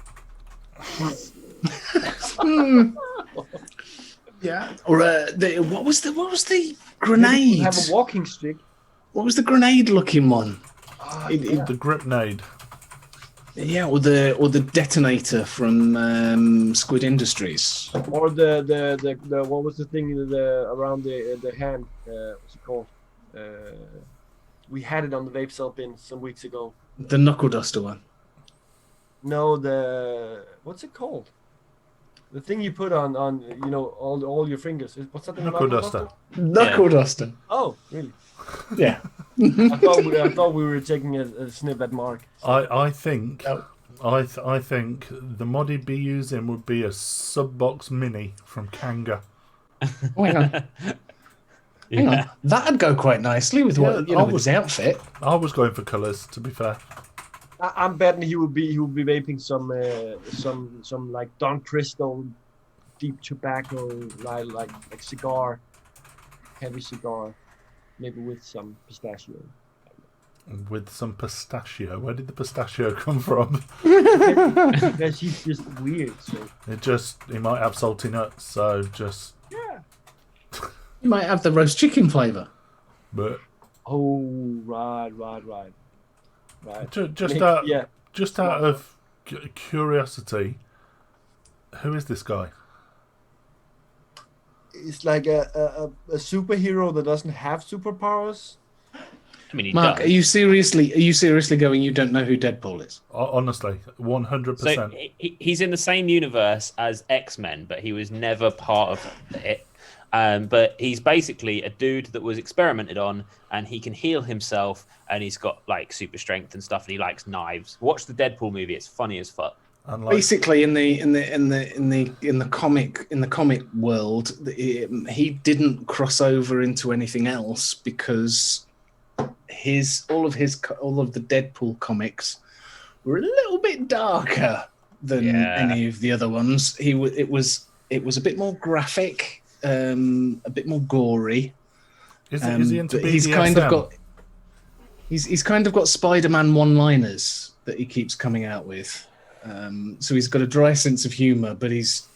Yeah. Or what was the grenade? Have a walking stick. What was the grenade looking one? The Gripnade. Yeah, or the detonator from Squid Industries. Or the what was the thing around the hand? What's it called? We had it on the vape cell bin some weeks ago. The knuckle duster one. No, what's it called? The thing you put on all your fingers. What's that thing? Knuckle duster. Knuckle duster. Oh, really? Yeah. I thought we were taking a snip at Mark. I think I think the mod he'd be using would be a Subbox Mini from Kanga. Oh, hang on. Hang on. That'd go quite nicely with with his outfit. I was going for colours, to be fair. I'm betting he would be vaping some like Don Cristo deep tobacco like cigar, heavy cigar, maybe with some pistachio. With some pistachio. Where did the pistachio come from? Because he's just weird. So He might have salty nuts, so just. yeah. You might have the roast chicken flavour. But Oh, right. just out of curiosity, who is this guy? It's like a superhero that doesn't have superpowers. I mean, he Mark, does. are you seriously going? You don't know who Deadpool is? Honestly, 100%. So he's in the same universe as X-Men, but he was never part of it. But he's basically a dude that was experimented on, and he can heal himself, and he's got like super strength and stuff, and he likes knives. Watch the Deadpool movie; it's funny as fuck. Basically, in the comic world, he didn't cross over into anything else because all of the Deadpool comics were a little bit darker than any of the other ones. It was a bit more graphic. A bit more gory. Is he into BDSM? He's kind of got Spider-Man one-liners that he keeps coming out with. So he's got a dry sense of humor, but it's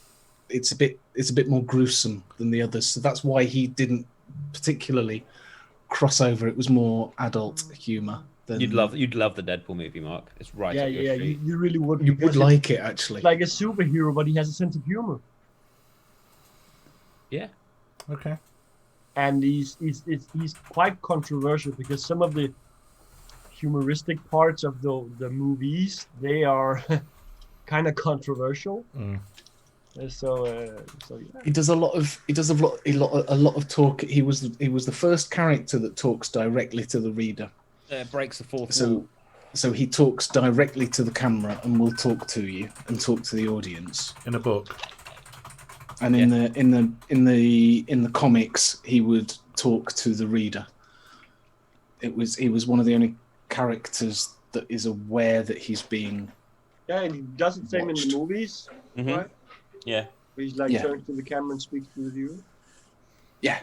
a bit more gruesome than the others. So that's why he didn't particularly cross over. It was more adult humor. You'd love the Deadpool movie, Mark. It's right. Yeah, up your street. you really would. You would like it, actually. Like a superhero, but he has a sense of humor. Yeah. Okay. And he's quite controversial because some of the humoristic parts of the movies, they are kind of controversial. So yeah. He does a lot of talk. He was the first character that talks directly to the reader. Breaks the fourth wall. So he talks directly to the camera and will talk to you and talk to the audience In a book. And in the comics, he would talk to the reader. He was one of the only characters that is aware that he's being Yeah, and he does the same in the movies, Mhm. right? Yeah. Where he's like Yeah. turns to the camera and speaks to the viewer. Yeah.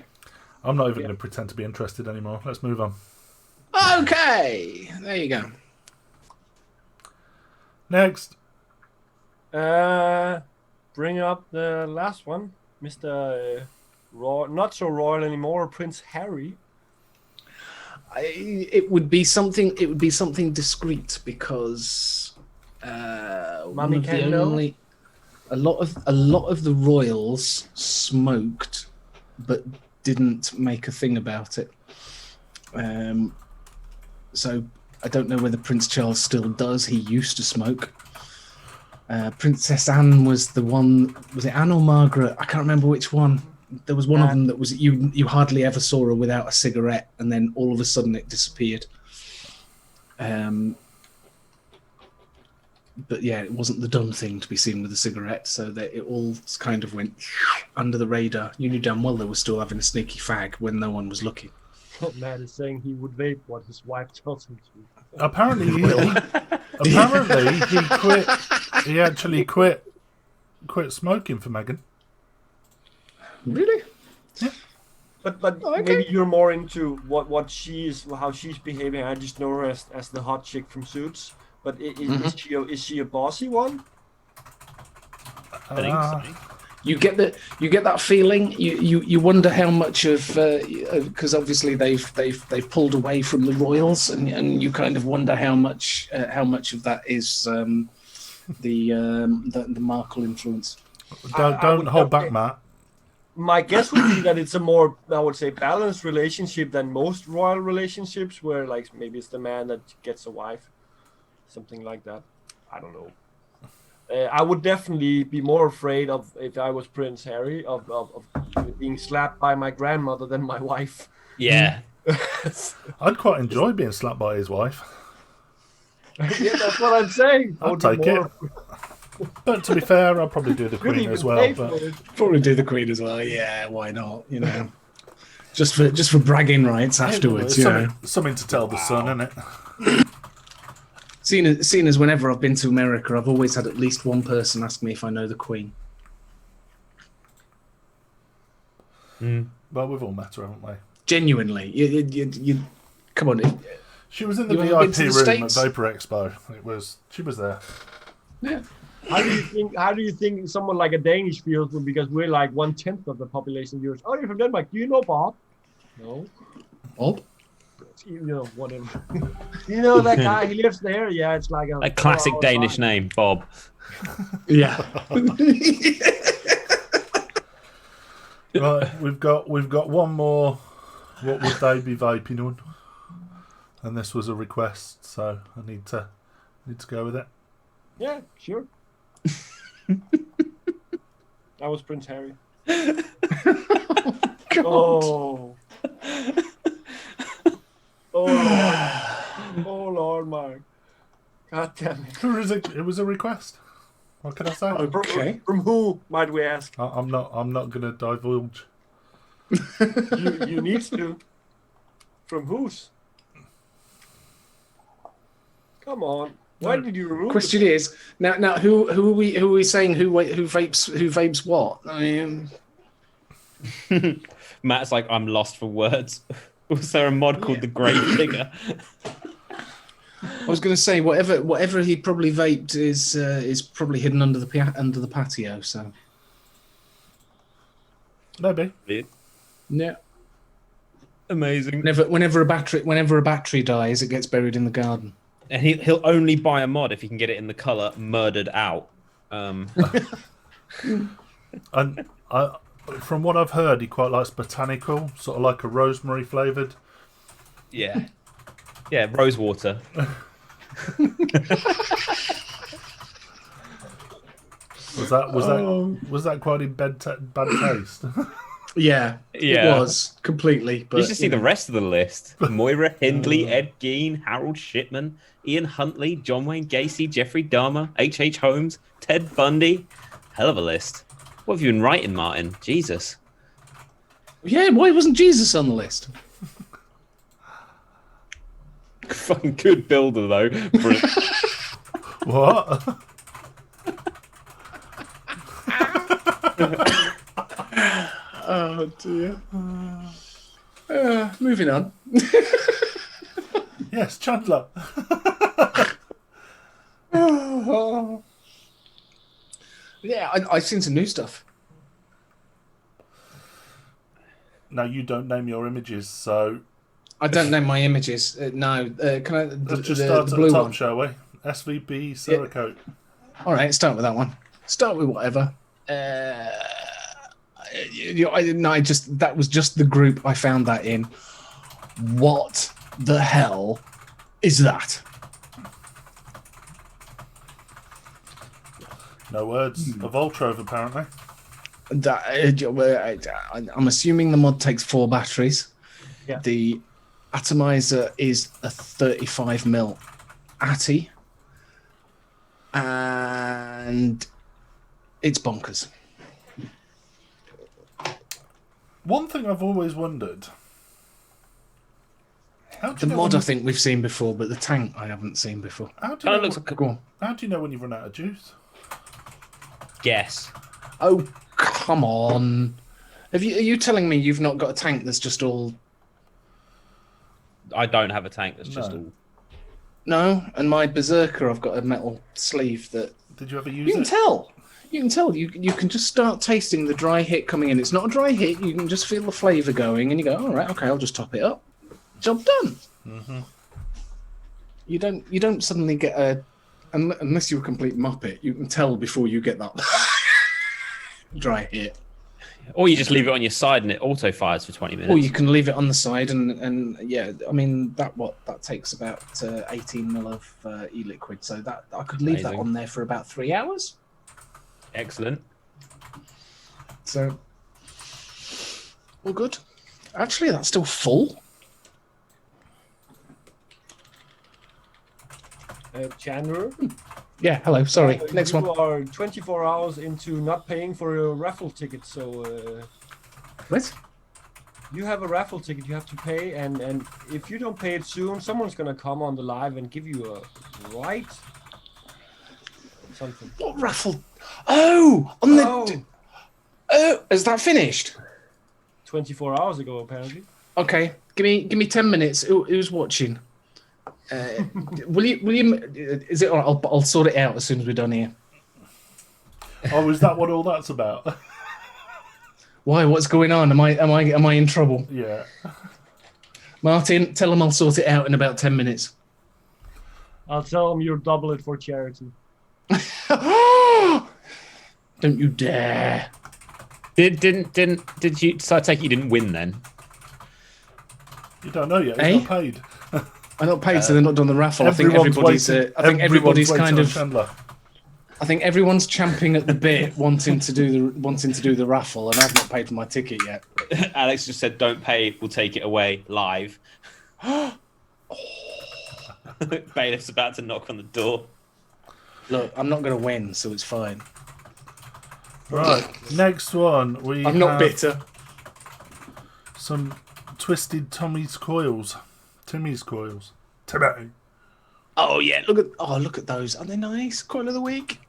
I'm not even Yeah. going to pretend to be interested anymore. Let's move on. Okay. There you go. Next. Bring up the last one, Mr. Royal, not so royal anymore, Prince Harry. It would be something. It would be something discreet because one Mummy of the can know? only a lot of the royals smoked, but didn't make a thing about it. So I don't know whether Prince Charles still does. He used to smoke. Princess Anne was the one. Was it Anne or Margaret? I can't remember which one. There was one of them that was you hardly ever saw her without a cigarette, and then all of a sudden it disappeared. But yeah, it wasn't the dumb thing to be seen with a cigarette, so that it all kind of went under the radar. You knew damn well they were still having a sneaky fag when no one was looking. Matt is saying he would vape what his wife tells him to. Apparently, he quit. He actually quit smoking for Meghan. Really? But Okay. maybe you're more into how she's behaving. I just know her as the hot chick from Suits. But is she a bossy one? I think so. You get that feeling. You wonder how much of because obviously they've pulled away from the royals, and you kind of wonder how much of that is the Markle influence. Don't would hold back, definitely- Matt. My guess would be that it's a more, I would say, balanced relationship than most royal relationships, where like maybe it's the man that gets a wife, something like that. I don't know. I would definitely be more afraid of, if I was Prince Harry, of being slapped by my grandmother than my wife. Yeah. I'd quite enjoy being slapped by his wife. Yeah, that's what I'm saying. I I'd would be take more it. But to be fair, I'll probably do the Could Queen even as well. pay But for it. Probably do the Queen as well. Yeah, why not? You know, just for bragging rights afterwards. it's You know, something to tell the son, isn't it? Seeing as whenever I've been to America, I've always had at least one person ask me if I know the Queen. Well, we've all met her, haven't we? Genuinely, you come on. She was in the You ever been VIP to room the at States? Vapor Expo. She was there. Yeah. How do you think someone like a Danish feels because we're like 1/10 of the population viewers? Oh, you're from Denmark. Do you know Bob? No. Bob? You know, whatever. You know that guy, he lives there? Yeah, it's like A classic 4 hour Danish drive. name, Bob. Yeah. Right, we've got one more. What would they be vaping on? And this was a request, so I need to go with it. Yeah, sure. That was Prince Harry. Oh. Oh Lord, Mark. God damn it. It was a request. What can I say? Okay. From who, might we ask? I'm not going to divulge. You need to. From whose? Come on. Why did you remove Question is now who are we saying who vapes what? I mean, Matt's like, I'm lost for words. Was there a mod called the Grave Digger? I was going to say whatever he probably vaped is probably hidden under the patio. So Maybe. yeah. Amazing. Whenever a battery dies, it gets buried in the garden. And he'll only buy a mod if he can get it in the colour Murdered Out. And from what I've heard, he quite likes botanical, sort of like a rosemary flavoured. Yeah. Yeah, rose water. Was that quite in bad taste? Yeah, Yeah. it was completely. But You should see the rest of the list. Moira Hindley, Ed Gein, Harold Shipman, Ian Huntley, John Wayne Gacy, Jeffrey Dahmer, H.H. Holmes, Ted Bundy. Hell of a list. What have you been writing, Martin? Jesus. Yeah, why wasn't Jesus on the list? Fucking good builder, though. What? Oh dear. Moving on. Yes, Chandler. Yeah, I've seen some new stuff. Now you don't name your images, so I don't know my images. No, can I? let's just start the at blue the top, one. shall we? SVB Cerakote. All right, start with that one. Start with whatever. That was just the group I found that in. What the hell is that? No words. A Voltrove, apparently. I'm assuming the mod takes 4 batteries. Yeah. The atomizer is a 35mm ATI, and it's bonkers. One thing I've always wondered. How do The you know mod when I think we've seen before, but the tank I haven't seen before. How do you Kind of know, looks like a Go on. how do you know when you've run out of juice? guess. Oh, come on. Are you telling me you've not got a tank that's just all... I don't have a tank that's just No. all. No, and my Berserker, I've got a metal sleeve that... Did you ever You use can it? tell. You can tell. You can just start tasting the dry hit coming in. It's not a dry hit. You can just feel the flavour going, and you go, all right, okay, I'll just top it up. Job done. Mm-hmm. You don't suddenly get a... Unless you're a complete muppet, you can tell before you get that dry hit. Or you just leave it on your side and it auto fires for 20 minutes. Or you can leave it on the side, and yeah, I mean that takes about 18 ml of e-liquid, so that I could leave that Amazing. on there for about 3 hours. Excellent. So, all good. Actually, that's still full. Chandler. Yeah. Hello. Sorry. Next you one. are 24 hours into not paying for your raffle ticket, so What? you have a raffle ticket you have to pay, and if you don't pay it soon, someone's gonna come on the live and give you a right something. What raffle? Oh, on the. Oh, Oh, is that finished? 24 hours ago, apparently. Okay. Give me 10 minutes. Who's watching? Will you? Is it? All right, I'll sort it out as soon as we're done here. Oh, is that what all that's about? Why? What's going on? Am I in trouble? Yeah. Martin, tell them I'll sort it out in about 10 minutes. I'll tell them you'll double it for charity. Don't you dare! Did you? So I take it you didn't win then. You don't know yet. Eh? He's not paid. I'm not paid, so they're not done the raffle. I think Everyone's everybody's waiting kind on of. Chandler. I think everyone's champing at the bit, wanting to do the raffle, and I've not paid for my ticket yet. Alex just said, "Don't pay. We'll take it away live." Bailiff's about to knock on the door. Look, I'm not going to win, so it's fine. Right. Next one. I'm not bitter. Some twisted Timmy's coils. Timmy. Oh yeah, look at those. Are they nice? Coil of the week.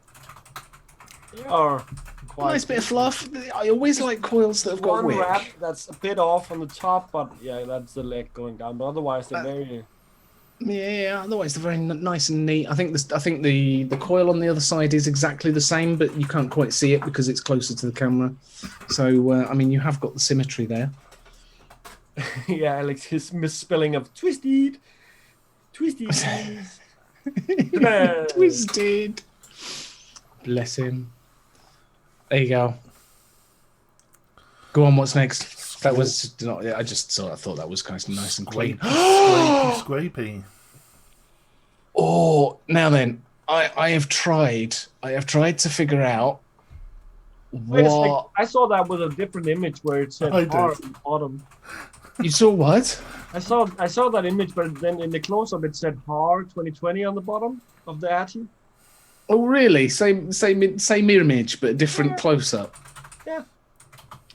They are quite Nice bit of fluff. I always like coils that have got one wick. wrap that's a bit off on the top, but yeah, that's the leg going down. But otherwise, they're very. Yeah, otherwise they're very nice and neat. I think the coil on the other side is exactly the same, but you can't quite see it because it's closer to the camera. So I mean, you have got the symmetry there. Yeah, Alex, his misspelling of twisted. Twisted. Bless him. There you go. Go on. What's next? That was not. I thought that was kind of nice and clean. Scrapey. Oh, now then, I have tried to figure out Wait a second. what I saw that with a different image where it said I did. R on the bottom. you saw. What? I saw that image, but then in the close-up it said HAR 2020 on the bottom of the ATI. Oh, really? Same image, but a different close-up. Yeah.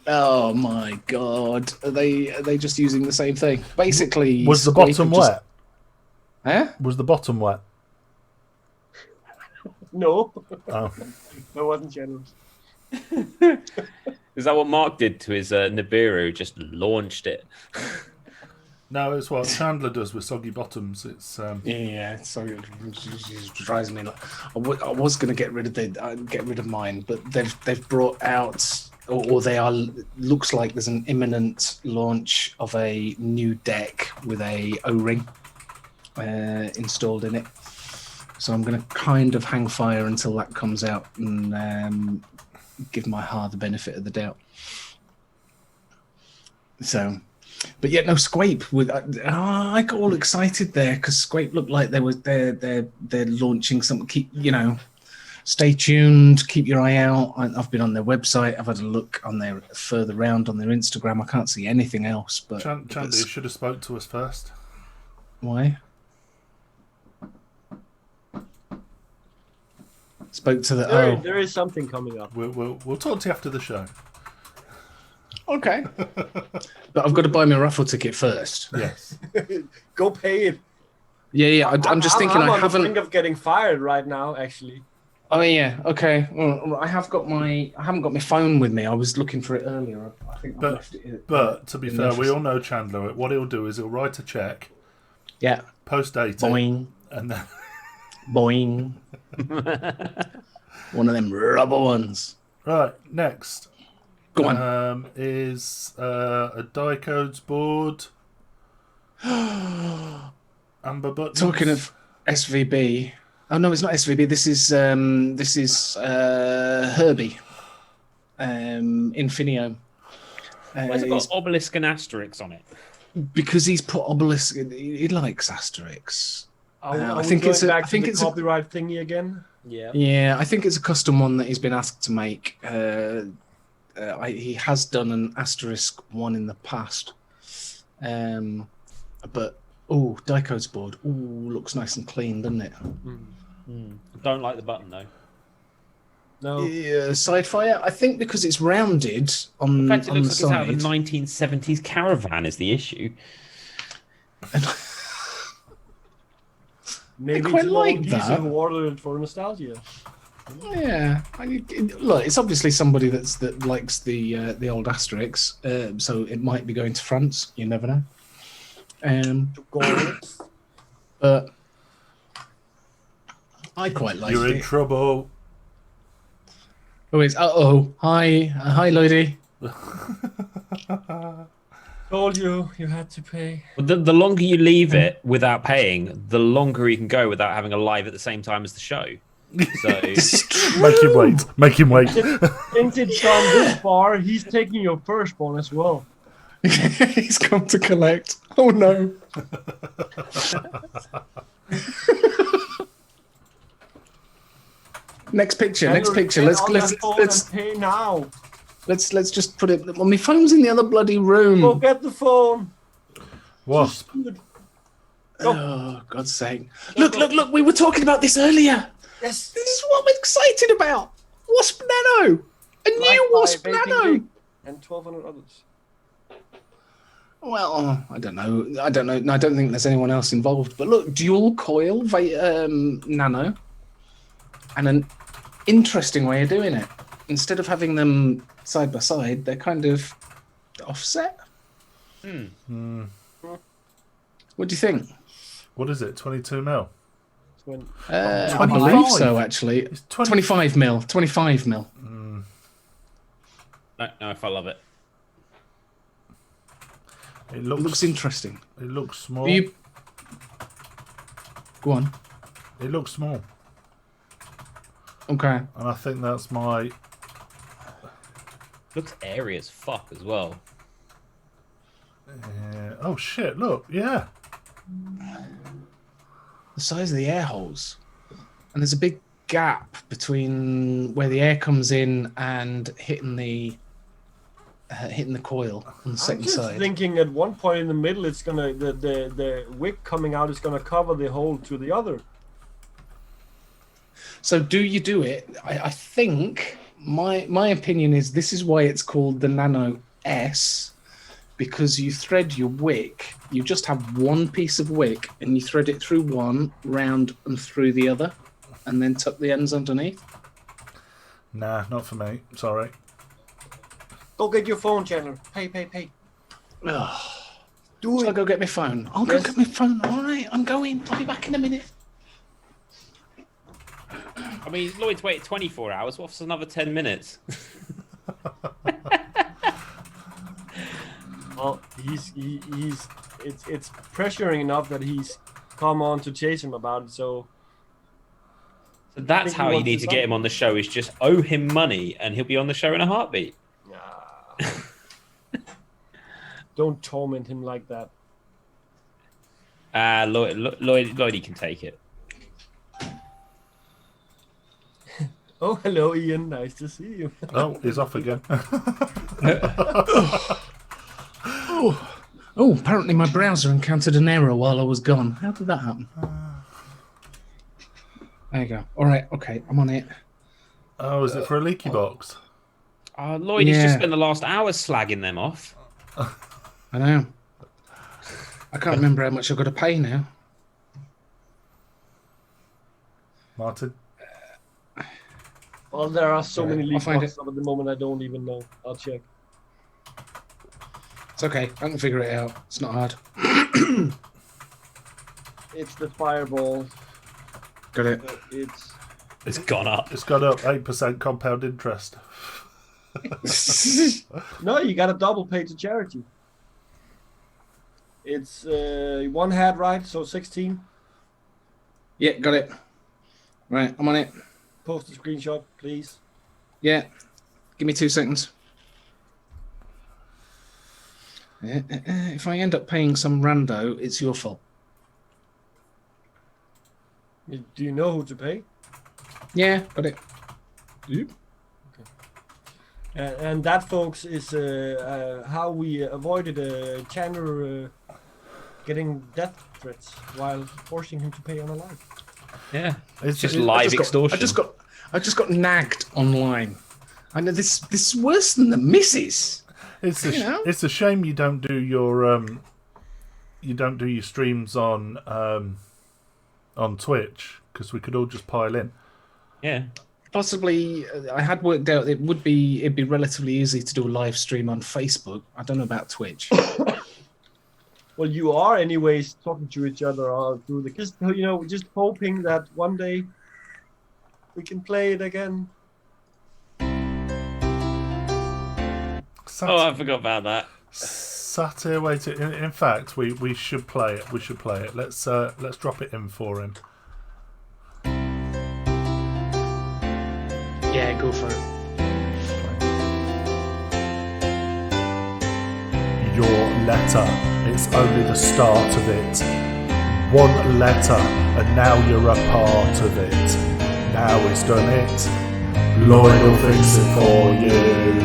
Oh my god! Are they just using the same thing? Basically, Was the Squeak bottom have just- wet? Huh? Was the bottom wet? No, Oh. that wasn't generous. Is that what Mark did to his Nibiru? Just launched it. No, it's what Chandler does with soggy bottoms. It's Yeah, so it drives me. I was going to get rid of mine, but they've brought out, or they are. Looks like there's an imminent launch of a new deck with a O-ring installed in it. So I'm going to kind of hang fire until that comes out and give my heart the benefit of the doubt. So. But yet, no, Squape. I got all excited there because Squape looked like they're launching something. Stay tuned. Keep your eye out. I've been on their website. I've had a look on their further round on their Instagram. I can't see anything else. But Chandler, you should have spoke to us first. Why? Spoke to the. There is something coming up. We'll talk to you after the show. Okay. But I've got to buy my raffle ticket first. Yes. Go pay it. Yeah. I'm just thinking I'm I on haven't. the brink of getting fired right now, actually. Oh yeah. Okay. Well, I haven't got my phone with me. I was looking for it earlier. I think I left it. But to be fair, we all know Chandler. What he'll do is he'll write a check. Yeah. Post date. Boing. And then. Boing. One of them rubber ones. Right. Next. Go on. Is a Dicodes board. Amber buttons. Talking of SVB. Oh no, it's not SVB. This is Herbie. Infinio. Why's it got obelisk and asterisk on it? Because he's put obelisk. He likes asterisks. I think it's back to the copyright thingy again. Yeah. Yeah, I think it's a custom one that he's been asked to make. He has done an asterisk one in the past, but Dicodes board. Looks nice and clean, doesn't it? Don't like the button though. No. Yeah, Sidefire. I think because it's rounded on. In fact, it on looks the like it's side. out of a 1970s caravan. Is the issue? Maybe I quite it's an like old that. geezer who ordered it for nostalgia. Yeah, look, it's obviously somebody that likes the old asterisks, so it might be going to France. You never know. But I quite like You're it. in trouble. Hi, Lloydie. Told you had to pay. Well, the longer you leave it without paying, the longer you can go without having a live at the same time as the show. So Make him wait. Since it's gone this far, he's taking your firstborn as well. He's come to collect. Oh no. Next picture. Let's pay now. Let's just put it. Well, my phone's in the other bloody room. Go get the phone. Wasp. Oh, God's sake! Look! We were talking about this earlier. Yes. This is what I'm excited about. Wasp Nano, a new Wasp Nano, and 1,200 others. Well, I don't know. I don't think there's anyone else involved. But look, dual coil Nano, and an interesting way of doing it. Instead of having them side by side, they're kind of offset. What do you think? What is it? 22 mil. I believe so. Actually, It's 25 mil. 25 mil. no, if I love it. It It looks interesting. It looks small. Go on. It looks small, Okay. and I think that's my. Looks airy as fuck as well. Oh shit! Look, yeah. The size of the air holes, and there's a big gap between where the air comes in and hitting the coil on the second side. Thinking at one point in the middle, it's gonna the wick coming out is gonna cover the hole to the other. So do you do it? I think my opinion is this is why it's called the Nano S, because you thread your wick. You just have one piece of wick and you thread it through one, round and through the other, and then tuck the ends underneath. Nah, not for me. Sorry. Go get your phone, Chandler. Pay. Ugh. Do Shall I it. go get my phone? I'll go Yes. get my phone. All right, I'm going. I'll be back in a minute. I mean, Lloyd's waited 24 hours. What's another 10 minutes? Well, he's it's pressuring enough that he's come on to chase him about it. So So that's think he how you wants need to to get him on the show. Is just owe him money, and he'll be on the show in a heartbeat. don't torment him like that. Lloyd, he can take it. Oh, hello, Ian. Nice to see you. Oh, he's off again. Oh, apparently my browser encountered an error while I was gone. How did that happen? There you go. All right, okay, I'm on it. Oh, is it for a leaky box? Lloyd, he's just Yeah. spent the last hour slagging them off. I know. I can't remember how much I've got to pay now. Martin? Well, there are so Right, many I'll leak find boxes at the moment. I don't even know. I'll check. It's okay. I can figure it out. It's not hard. It's the fireball. Got it. It's gone up. It's got up 8% compound interest. No, you got to double pay to charity. It's one hat, right? So 16. Yeah, got it. Right, I'm on it. Post a screenshot, please. Yeah. Give me 2 seconds. If I end up paying some rando, it's your fault. Do you know who to pay? Yeah, got it. Yep. And that, folks, is how we avoided Chandler getting death threats while forcing him to pay on a live. Yeah, It's just it- live extortion. I just got nagged online. I know this is worse than the missus. It's You know? it's a shame you don't do your streams on Twitch, because we could all just pile in. Yeah. Possibly, I had worked out it'd be relatively easy to do a live stream on Facebook. I don't know about Twitch. Well, you are anyways talking to each other all through the just just hoping that one day we can play it again. Oh, I forgot about that. Sat here waiting. In fact, we should play it. We should play it. Let's drop it in for him. Yeah, go for it. Your letter. It's only the start of it. One letter, and now you're a part of it. Now it's done it. Lloyd will fix it for you.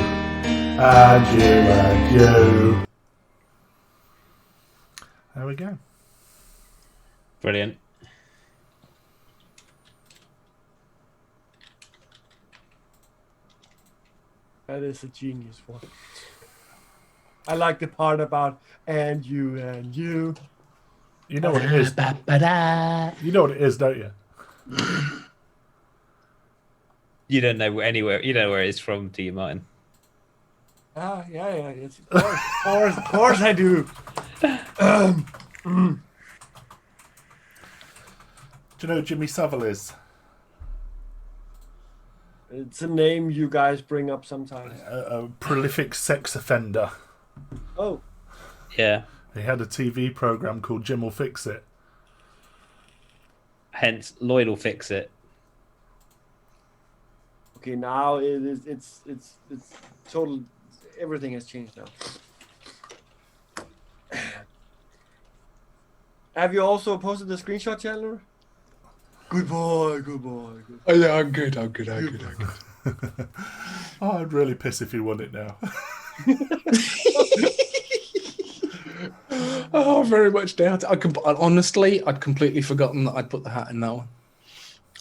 And you. There we go. Brilliant. That is a genius one. I like the part about and you. You know what it is. You know what it is, don't you? You don't know anywhere. You don't know where it's from, do you, Martin? Ah, yeah. Yes, of course I do. Do you know who Jimmy Savile is? It's a name you guys bring up sometimes. A prolific sex offender. Oh, Yeah. He had a TV program called Jim Will Fix It. Hence, Lloyd will fix it. okay. Now it's total. Everything has changed now. Have you also posted the screenshot, Chandler? Good boy. Oh, yeah, I'm good. Oh, I'd really piss if he won it now. Oh, very much doubt it. Honestly, I'd completely forgotten that I'd put the hat in that one.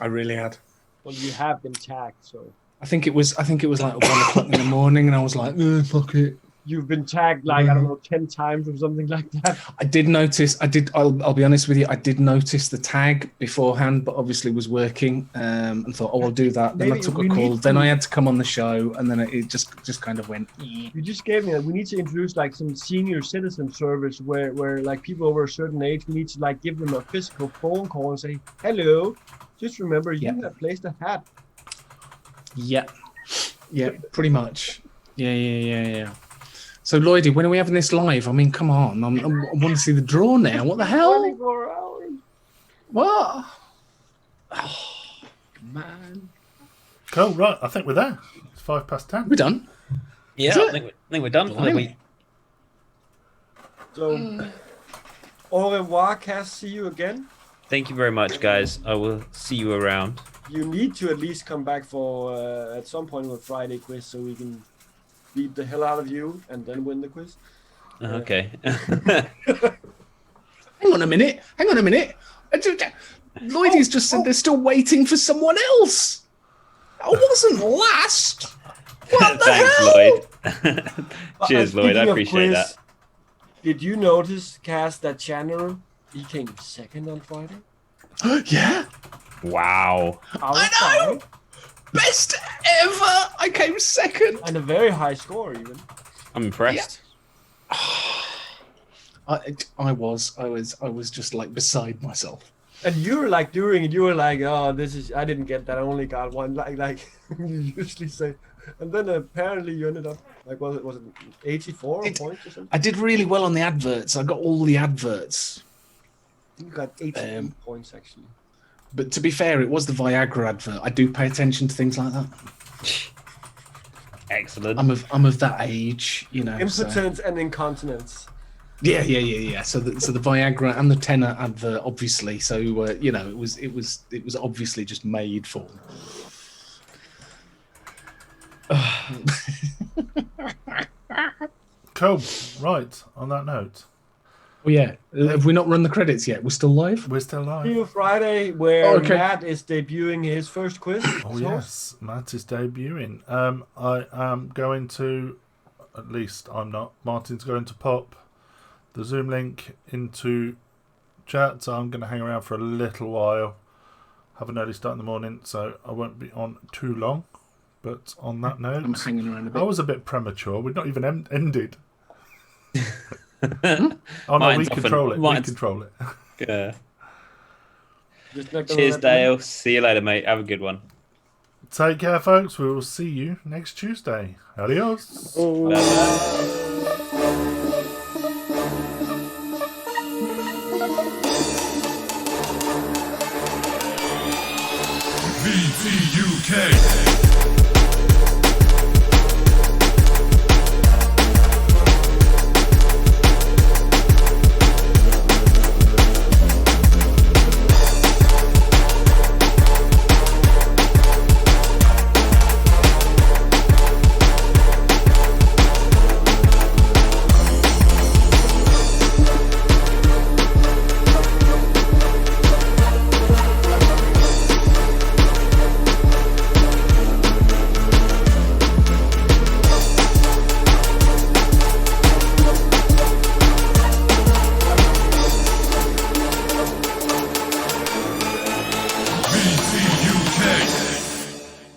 I really had. Well, you have been tagged, so. I think it was like 1 o'clock in the morning, and I was like, "Fuck it, you've been tagged like I don't know 10 times or something like that. I did notice. I'll be honest with you. I did notice the tag beforehand, but obviously was working and thought, "Oh, I'll do that." Then I Maybe took we a call. need Then to- I had to come on the show, and then it just kind of went. You just gave me that. We need to introduce like some senior citizen service where like people over a certain age, we need to like give them a physical phone call and say, "Hello, just remember you have placed a hat." Yeah, pretty much. Yeah. So, Lloydie, when are we having this live? I mean, come on. I want to see the draw now. What the hell? 24 hours. What? Oh, man. Cool, right. I think we're there. It's 10:05. We're done. Yeah, Is I it? think we're done for the Blimey. week. So, au revoir, Cass. See you again. Thank you very much, guys. I will see you around. You need to at least come back for at some point with Friday quiz so we can beat the hell out of you and then win the quiz. Okay. Hang on a minute. Lloydie's just said they're still waiting for someone else. I wasn't last. What the Thanks, hell? Lloyd. Cheers, Lloyd. I Speaking of appreciate quiz, that. Did you notice, Cass, that Chandler, he came second on Friday? Yeah. Wow. I know. Best ever. I came second. And a very high score, even. I'm impressed. I was just like beside myself. And you were like doing it, you were like, "Oh, this is I didn't get that. I only got one." Like you usually say. And then apparently you ended up like was it 84 points or something? I did really well on the adverts. I got all the adverts. You got 88 points actually. But to be fair, it was the Viagra advert. I do pay attention to things like that. Excellent. I'm of that age, you know. Impotence and incontinence. Yeah. So the Viagra and the Tenor advert, obviously. So you know, it was obviously just made for them. Cool. Right. On that note, Oh yeah, have we not run the credits yet? We're still live. we're still See live. you Friday, where Okay. Matt is debuting his first quiz. Oh yes, Matt is debuting. I am going to, at least I'm not. Martin's going to pop the Zoom link into chat, so I'm going to hang around for a little while. Have an early start in the morning, so I won't be on too long. But on that note, I'm hanging around a bit. I was a bit premature. We've not even ended. Oh no, Mine's we often- control it. We mine's- control it. Yeah. Just not gonna Cheers, let them- Dale. See you later, mate. Have a good one. Take care, folks. We will see you next Tuesday. Adios. Bye-bye. VTUK.